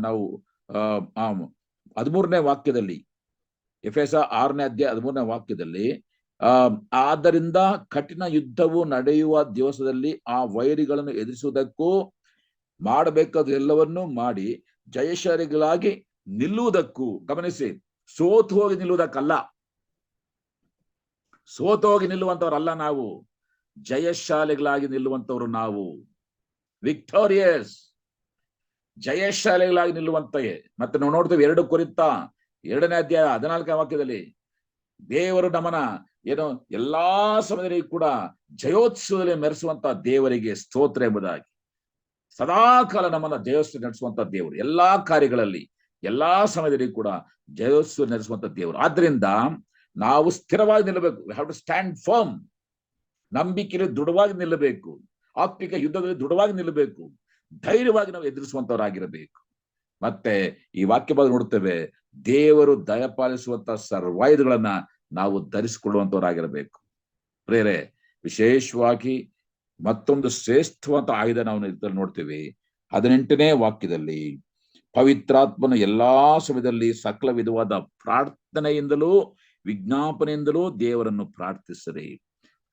ನಾವು 13ನೇ ವಾಕ್ಯದಲ್ಲಿ, ಎಫೆಸ 6ನೇ ಅಧ್ಯಾಯ 13ನೇ ವಾಕ್ಯದಲ್ಲಿ, ಆದ್ದರಿಂದ ಕಠಿಣ ಯುದ್ಧವು ನಡೆಯುವ ದಿವಸದಲ್ಲಿ ಆ ವೈರಿಗಳನ್ನು ಎದುರಿಸುವುದಕ್ಕೂ ಮಾಡಬೇಕಾದ ಎಲ್ಲವನ್ನೂ ಮಾಡಿ ಜಯಶಾಲಿಗಳಾಗಿ ನಿಲ್ಲುವುದಕ್ಕೂ. ಗಮನಿಸಿ, ಸೋತು ಹೋಗಿ ನಿಲ್ಲುವುದಕ್ಕಲ್ಲ, ಸೋತೋಗಿ ನಿಲ್ಲುವಂತವ್ರಲ್ಲ ನಾವು, ಜಯಶಾಲಿಗಳಾಗಿ ನಿಲ್ಲುವಂತವ್ರು ನಾವು. ವಿಕ್ಟೋರಿಯಸ್, ಜಯಶಾಲಿಗಳಾಗಿ ನಿಲ್ಲುವಂತೆಯೇ. ಮತ್ತೆ ನಾವು ನೋಡ್ತೇವೆ 2 ಕೊರಿಂಥ 2ನೇ ಅಧ್ಯಾಯ 14ನೇ ವಾಕ್ಯದಲ್ಲಿ, ದೇವರು ನಮ್ಮನ್ನ ಏನು ಎಲ್ಲಾ ಸಮಯದಲ್ಲಿ ಕೂಡ ಜಯೋತ್ಸವದಲ್ಲಿ ಮೆರೆಸುವಂತ ದೇವರಿಗೆ ಸ್ತೋತ್ರ ಎಂಬುದಾಗಿ, ಸದಾಕಾಲ ನಮ್ಮನ್ನ ಜಯೋತ್ಸವ ನಡೆಸುವಂತ ದೇವರು, ಎಲ್ಲಾ ಕಾರ್ಯಗಳಲ್ಲಿ ಎಲ್ಲಾ ಸಮಯದಲ್ಲಿ ಕೂಡ ಜಯೋತ್ಸವ ನಡೆಸುವಂತ ದೇವರು. ಆದ್ರಿಂದ ನಾವು ಸ್ಥಿರವಾಗಿ ನಿಲ್ಲಬೇಕು. We have to stand firm. ನಂಬಿಕೆಯಲ್ಲಿ ದೃಢವಾಗಿ ನಿಲ್ಲಬೇಕು, ಆತ್ಮಿಕ ಯುದ್ಧದಲ್ಲಿ ದೃಢವಾಗಿ ನಿಲ್ಲಬೇಕು, ಧೈರ್ಯವಾಗಿ ನಾವು ಎದುರಿಸುವಂತವರಾಗಿರಬೇಕು. ಮತ್ತೆ ಈ ವಾಕ್ಯ ಭಾಗ ನೋಡುತ್ತೇವೆ, ದೇವರು ದಯಪಾಲಿಸುವಂತ ಸರ್ವಾಯುಧಗಳನ್ನ ನಾವು ಧರಿಸಿಕೊಳ್ಳುವಂತವರಾಗಿರಬೇಕು. ಪ್ರೇರೆ, ವಿಶೇಷವಾಗಿ ಮತ್ತೊಂದು ಶ್ರೇಷ್ಠವಾದ ಆಯುಧ ನಾವು ಇದರಲ್ಲಿ ನೋಡ್ತೀವಿ. 18ನೇ ವಾಕ್ಯದಲ್ಲಿ, ಪವಿತ್ರಾತ್ಮನ ಎಲ್ಲಾ ಸಮಯದಲ್ಲಿ ಸಕಲ ವಿಧವಾದ ಪ್ರಾರ್ಥನೆಯಿಂದಲೂ ವಿಜ್ಞಾಪನೆಯಿಂದಲೂ ದೇವರನ್ನು ಪ್ರಾರ್ಥಿಸಿರಿ.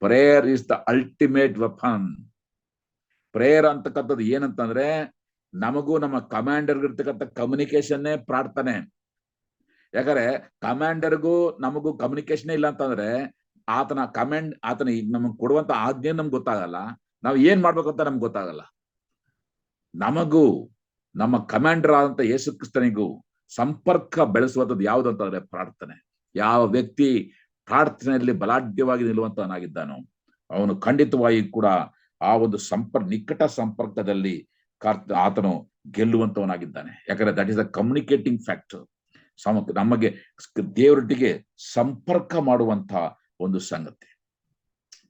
Prayer is the ultimate weapon. Prayer ಅಂತಕ್ಕಂಥದ್ದು ಏನಂತಂದ್ರೆ ನಮಗೂ ನಮ್ಮ ಕಮಾಂಡರ್ ಇರ್ತಕ್ಕಂಥ ಕಮ್ಯುನಿಕೇಶನ್ನೇ ಪ್ರಾರ್ಥನೆ. ಯಾಕಂದ್ರೆ ಕಮಾಂಡರ್ಗೂ ನಮಗೂ ಕಮ್ಯುನಿಕೇಶನ್ ಇಲ್ಲ ಅಂತಂದ್ರೆ ಆತನ ನಮಗ್ ಕೊಡುವಂತ ಆಜ್ಞೆ ನಮ್ಗೆ ಗೊತ್ತಾಗಲ್ಲ, ನಾವು ಏನ್ ಮಾಡ್ಬೇಕಂತ ನಮ್ಗೆ ಗೊತ್ತಾಗಲ್ಲ. ನಮಗೂ ನಮ್ಮ ಕಮಾಂಡರ್ ಆದಂತ ಯೇಸು ಕ್ರಿಸ್ತನಿಗೂ ಸಂಪರ್ಕ ಬೆಳೆಸುವಂಥದ್ದು ಯಾವ್ದಂತಂದ್ರೆ ಪ್ರಾರ್ಥನೆ. ಯಾವ ವ್ಯಕ್ತಿ ಪ್ರಾರ್ಥನೆಯಲ್ಲಿ ಬಲಾಢ್ಯವಾಗಿ ನಿಲ್ಲುವಂತನಾಗಿದ್ದಾನೋ ಅವನು ಖಂಡಿತವಾಗಿ ಕೂಡ ಆ ಒಂದು ನಿಕಟ ಸಂಪರ್ಕದಲ್ಲಿ ಆತನು ಗೆಲ್ಲುವಂತವನಾಗಿದ್ದಾನೆ. ಯಾಕಂದ್ರೆ that is the communicating factor. ನಮಗೆ ದೇವರೊಟ್ಟಿಗೆ ಸಂಪರ್ಕ ಮಾಡುವಂತ ಒಂದು ಸಂಗತಿ.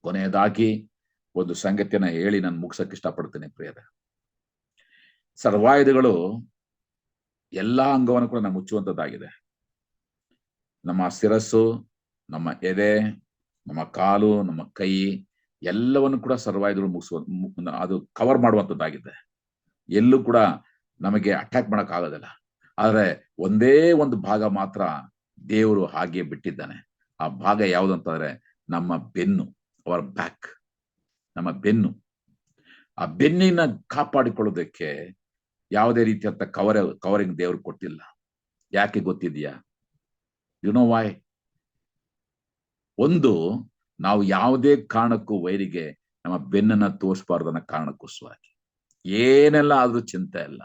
ಕೊನೆಯದಾಗಿ ಒಂದು ಸಂಗತಿಯನ್ನ ಹೇಳಿ ನಾನು ಮುಗಿಸಕ್ಕೆ ಇಷ್ಟಪಡ್ತೇನೆ ಪ್ರಿಯರೇ. ಸರ್ವಾಯುಧಗಳು ಎಲ್ಲಾ ಅಂಗವನ್ನು ಕೂಡ ನಾವು ಮುಚ್ಚುವಂತದ್ದಾಗಿದೆ. ನಮ್ಮ ಶಿರಸ್ಸು, ನಮ್ಮ ಎದೆ, ನಮ್ಮ ಕಾಲು, ನಮ್ಮ ಕೈ ಎಲ್ಲವನ್ನು ಕೂಡ ಸರ್ವಾಯುಧಗಳು ಅದು ಕವರ್ ಮಾಡುವಂತದ್ದಾಗಿದೆ. ಎಲ್ಲೂ ಕೂಡ ನಮಗೆ ಅಟ್ಯಾಕ್ ಮಾಡಕ್ ಆಗೋದಿಲ್ಲ. ಆದ್ರೆ ಒಂದೇ ಒಂದು ಭಾಗ ಮಾತ್ರ ದೇವರು ಹಾಗೆ ಬಿಟ್ಟಿದ್ದಾನೆ. ಆ ಭಾಗ ಯಾವುದಂತಂದ್ರೆ ನಮ್ಮ ಬೆನ್ನು, ಅವರ್ ಬ್ಯಾಕ್, ನಮ್ಮ ಬೆನ್ನು. ಆ ಬೆನ್ನಿನ ಕಾಪಾಡಿಕೊಳ್ಳೋದಕ್ಕೆ ಯಾವುದೇ ರೀತಿಯಂತ ಕವರಿಂಗ್ ದೇವರು ಕೊಟ್ಟಿಲ್ಲ. ಯಾಕೆ ಗೊತ್ತಿದೆಯಾ? You know why? ಒಂದು, ನಾವು ಯಾವುದೇ ಕಾರಣಕ್ಕೂ ವೈರಿಗೆ ನಮ್ಮ ಬೆನ್ನನ್ನ ತೋರಿಸಬಾರ್ದು ಅನ್ನೋ ಕಾರಣಕ್ಕೋಸ್ಕರವಾಗಿ. ಏನೆಲ್ಲ ಆದ್ರೂ ಚಿಂತೆ ಇಲ್ಲ.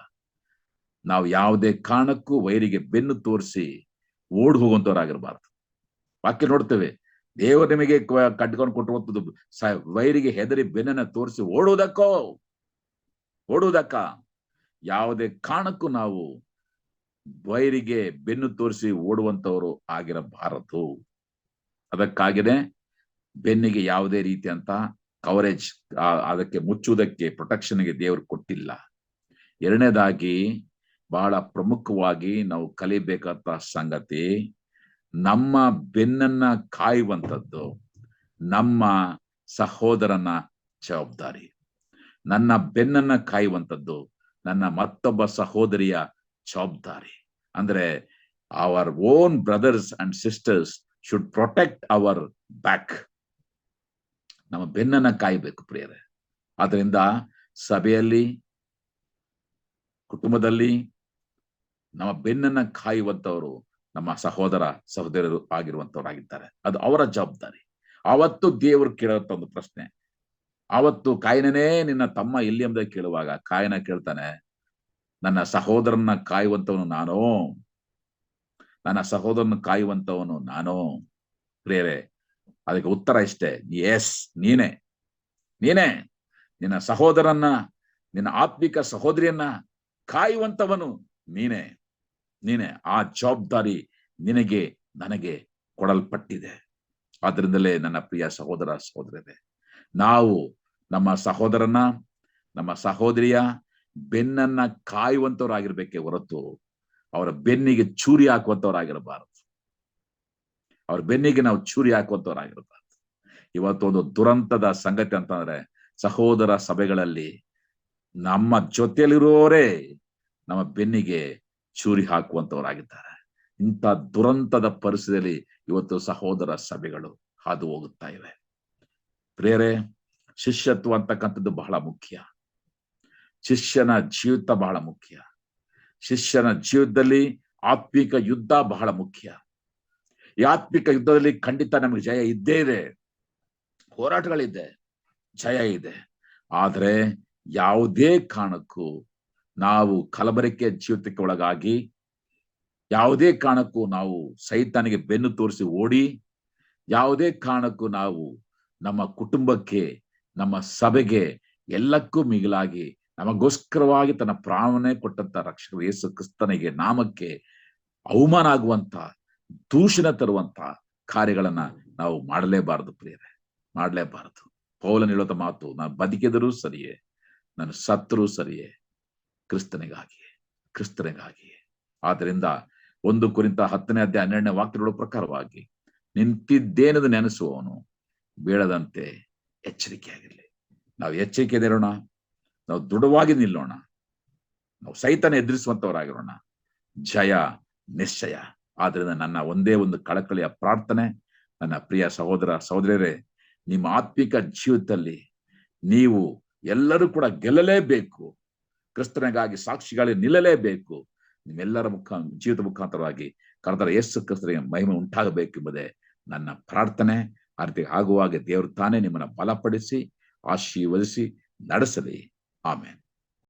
ನಾವು ಯಾವುದೇ ಕಾರಣಕ್ಕೂ ವೈರಿಗೆ ಬೆನ್ನು ತೋರಿಸಿ ಓಡ್ ಹೋಗುವಂತವ್ರಾಗಿರ್ಬಾರ್ದು. ವಾಕ್ಯ ನೋಡ್ತೇವೆ, ದೇವರು ನಿಮಗೆ ಕಟ್ಕೊಂಡು ಕೊಟ್ಟಿರುವಂಥದ್ದು ವೈರಿಗೆ ಹೆದರಿ ಬೆನ್ನನ್ನ ತೋರಿಸಿ ಓಡುವುದಕ್ಕ ಯಾವುದೇ ಕಾರಣಕ್ಕೂ ನಾವು ವೈರಿಗೆ ಬೆನ್ನು ತೋರಿಸಿ ಓಡುವಂತವರು ಆಗಿರಬಾರದು. ಅದಕ್ಕಾಗಿದೆ ಬೆನ್ನಿಗೆ ಯಾವುದೇ ರೀತಿಯಂತ ಕವರೇಜ್, ಅದಕ್ಕೆ ಮುಚ್ಚುವುದಕ್ಕೆ ಪ್ರೊಟೆಕ್ಷನ್ಗೆ ದೇವರು ಕೊಟ್ಟಿಲ್ಲ. ಎರಡನೇದಾಗಿ ಬಹಳ ಪ್ರಮುಖವಾಗಿ ನಾವು ಕಲಿಬೇಕಾದ ಸಂಗತಿ, ನಮ್ಮ ಬೆನ್ನನ್ನ ಕಾಯುವಂಥದ್ದು ನಮ್ಮ ಸಹೋದರನ ಜವಾಬ್ದಾರಿ. ನನ್ನ ಬೆನ್ನನ್ನ ಕಾಯುವಂಥದ್ದು ನನ್ನ ಮತ್ತೊಬ್ಬ ಸಹೋದರಿಯ ಜವಾಬ್ದಾರಿ. ಅಂದ್ರೆ our own brothers and sisters should protect our back. ನಮ್ಮ ಬೆನ್ನನ್ನ ಕಾಯಬೇಕು ಪ್ರಿಯರೇ. ಆದ್ರಿಂದ ಸಭೆಯಲ್ಲಿ, ಕುಟುಂಬದಲ್ಲಿ ನಮ್ಮ ಬೆನ್ನನ್ನ ಕಾಯುವಂತವರು ನಮ್ಮ ಸಹೋದರ ಸಹೋದರರು ಆಗಿರುವಂತವರಾಗಿದ್ದಾರೆ. ಅದು ಅವರ ಜವಾಬ್ದಾರಿ. ಆವತ್ತು ದೇವರು ಕೇಳುವಂತ ಒಂದು ಪ್ರಶ್ನೆ, ಆವತ್ತು ಕಾಯಿನನೇ ನಿನ್ನ ತಮ್ಮ ಎಲ್ಲಿ ಎಂಬುದಾಗಿ ಕೇಳುವಾಗ ಕಾಯನ ಕೇಳ್ತಾನೆ, ನನ್ನ ಸಹೋದರನ್ನ ಕಾಯುವಂತವನು ನಾನು, ನನ್ನ ಸಹೋದರನ ಕಾಯುವಂತವನು ನಾನು. ಪ್ರಿಯರೇ, ಅದಕ್ಕೆ ಉತ್ತರ ಇಷ್ಟೇ, ಎಸ್, ನೀನೇ ನಿನ್ನ ಸಹೋದರನ್ನ, ನಿನ್ನ ಆತ್ಮಿಕ ಸಹೋದರಿಯನ್ನ ಕಾಯುವಂತವನು ನೀನೇ. ಆ ಜವಾಬ್ದಾರಿ ನಿನಗೆ, ನನಗೆ ಕೊಡಲ್ಪಟ್ಟಿದೆ. ಆದ್ರಿಂದಲೇ ನನ್ನ ಪ್ರಿಯ ಸಹೋದರ ಸಹೋದರರೇ, ನಾವು ನಮ್ಮ ಸಹೋದರನ, ನಮ್ಮ ಸಹೋದರಿಯ ಬೆನ್ನನ್ನ ಕಾಯುವಂತವರಾಗಿರ್ಬೇಕೇ ಹೊರತು ಅವರ ಬೆನ್ನಿಗೆ ಚೂರಿ ಹಾಕುವಂತವರಾಗಿರಬಾರದು. ಅವ್ರ ಬೆನ್ನಿಗೆ ನಾವು ಚೂರಿ ಹಾಕುವಂತವರಾಗಿರಬಾರದು. ಇವತ್ತು ಒಂದು ದುರಂತದ ಸಂಗತಿ ಅಂತಂದ್ರೆ, ಸಹೋದರ ಸಭೆಗಳಲ್ಲಿ ನಮ್ಮ ಜೊತೆಯಲ್ಲಿರುವವರೇ ನಮ್ಮ ಬೆನ್ನಿಗೆ ಚೂರಿ ಹಾಕುವಂತವರಾಗಿದ್ದಾರೆ. ಇಂಥ ದುರಂತದ ಪರಿಸ್ಥಿತಿಯಲ್ಲಿ ಇವತ್ತು ಸಹೋದರ ಸಭೆಗಳು ಹಾದು ಹೋಗುತ್ತಾ ಇವೆ. ಪ್ರಿಯರೇ, ಶಿಷ್ಯತ್ವ ಅಂತಕ್ಕಂಥದ್ದು ಬಹಳ ಮುಖ್ಯ. ಶಿಷ್ಯನ ಜೀವಿತ ಬಹಳ ಮುಖ್ಯ. ಶಿಷ್ಯನ ಜೀವಿತದಲ್ಲಿ ಆತ್ಮಿಕ ಯುದ್ಧ ಬಹಳ ಮುಖ್ಯ. ಈ ಆತ್ಮಿಕ ಯುದ್ಧದಲ್ಲಿ ಖಂಡಿತ ನಮಗೆ ಜಯ ಇದ್ದೇ ಇದೆ, ಹೋರಾಟಗಳಿದೆ, ಜಯ ಇದೆ. ಆದ್ರೆ ಯಾವುದೇ ಕಾರಣಕ್ಕೂ ನಾವು ಕಲಬೆರಕೆ ಜೀವಿತಕ್ಕೆ ಒಳಗಾಗಿ, ಯಾವುದೇ ಕಾರಣಕ್ಕೂ ನಾವು ಸೈತಾನಿಗೆ ಬೆನ್ನು ತೋರಿಸಿ ಓಡಿ, ಯಾವುದೇ ಕಾರಣಕ್ಕೂ ನಾವು ನಮ್ಮ ಕುಟುಂಬಕ್ಕೆ, ನಮ್ಮ ಸಭೆಗೆ, ಎಲ್ಲಕ್ಕೂ ಮಿಗಿಲಾಗಿ ನಮಗೋಸ್ಕರವಾಗಿ ತನ್ನ ಪ್ರಾಣವನ್ನೇ ಕೊಟ್ಟಂತ ರಕ್ಷಕ ಯೇಸು ಕ್ರಿಸ್ತನಿಗೆ ನಾಮಕ್ಕೆ ಅವಮಾನ ಆಗುವಂತ, ದೂಷಣ ತರುವಂತ ಕಾರ್ಯಗಳನ್ನ ನಾವು ಮಾಡಲೇಬಾರದು ಪ್ರಿಯರೇ, ಮಾಡಲೇಬಾರದು. ಪೌಲನು ಹೇಳುವಂತ ಮಾತು, ನಾನು ಬದುಕಿದರೂ ಸರಿಯೇ, ನಾನು ಸತ್ತರೂ ಸರಿಯೇ, ಕ್ರಿಸ್ತನಿಗಾಗಿಯೇ. ಆದ್ದರಿಂದ 1 ಕೊರಿಂಥ 10ನೇ ಅಧ್ಯಾಯ 12ನೇ ವಾಕ್ಯಗಳ ಪ್ರಕಾರವಾಗಿ, ನಿಂತಿದ್ದೇನದು ನೆನೆಸುವವನು ಬೀಳದಂತೆ ಎಚ್ಚರಿಕೆಯಾಗಿರಲಿ. ನಾವು ಎಚ್ಚರಿಕೆಯಿರೋಣ, ನಾವು ದೃಢವಾಗಿ ನಿಲ್ಲೋಣ, ನಾವು ಸೈತಾನ ಎದುರಿಸುವಂತವರಾಗಿರೋಣ. ಜಯ ನಿಶ್ಚಯ. ಆದ್ರಿಂದ ನನ್ನ ಒಂದೇ ಒಂದು ಕಳಕಳಿಯ ಪ್ರಾರ್ಥನೆ, ನನ್ನ ಪ್ರಿಯ ಸಹೋದರ ಸಹೋದರಿಯರೇ, ನಿಮ್ಮ ಆತ್ಮಿಕ ಜೀವಿತದಲ್ಲಿ ನೀವು ಎಲ್ಲರೂ ಕೂಡ ಗೆಲ್ಲಲೇಬೇಕು, ಕ್ರಿಸ್ತನಿಗಾಗಿ ಸಾಕ್ಷಿಗಳಿಗೆ ನಿಲ್ಲಲೇಬೇಕು. ನಿಮ್ಮೆಲ್ಲರ ಜೀವಿತ ಮುಖಾಂತರವಾಗಿ ಕರ್ತನ ಯೇಸು ಕ್ರಿಸ್ತನಿಗೆ ಮಹಿಮೆ ಉಂಟಾಗಬೇಕೆಂಬುದೇ ನನ್ನ ಪ್ರಾರ್ಥನೆ. ಆ ರೀತಿ ಆಗುವಾಗ ದೇವರು ತಾನೇ ನಿಮ್ಮನ್ನ ಬಲಪಡಿಸಿ ಆಶೀರ್ವದಿಸಿ ನಡೆಸಲಿ. ಆಮೇನ್.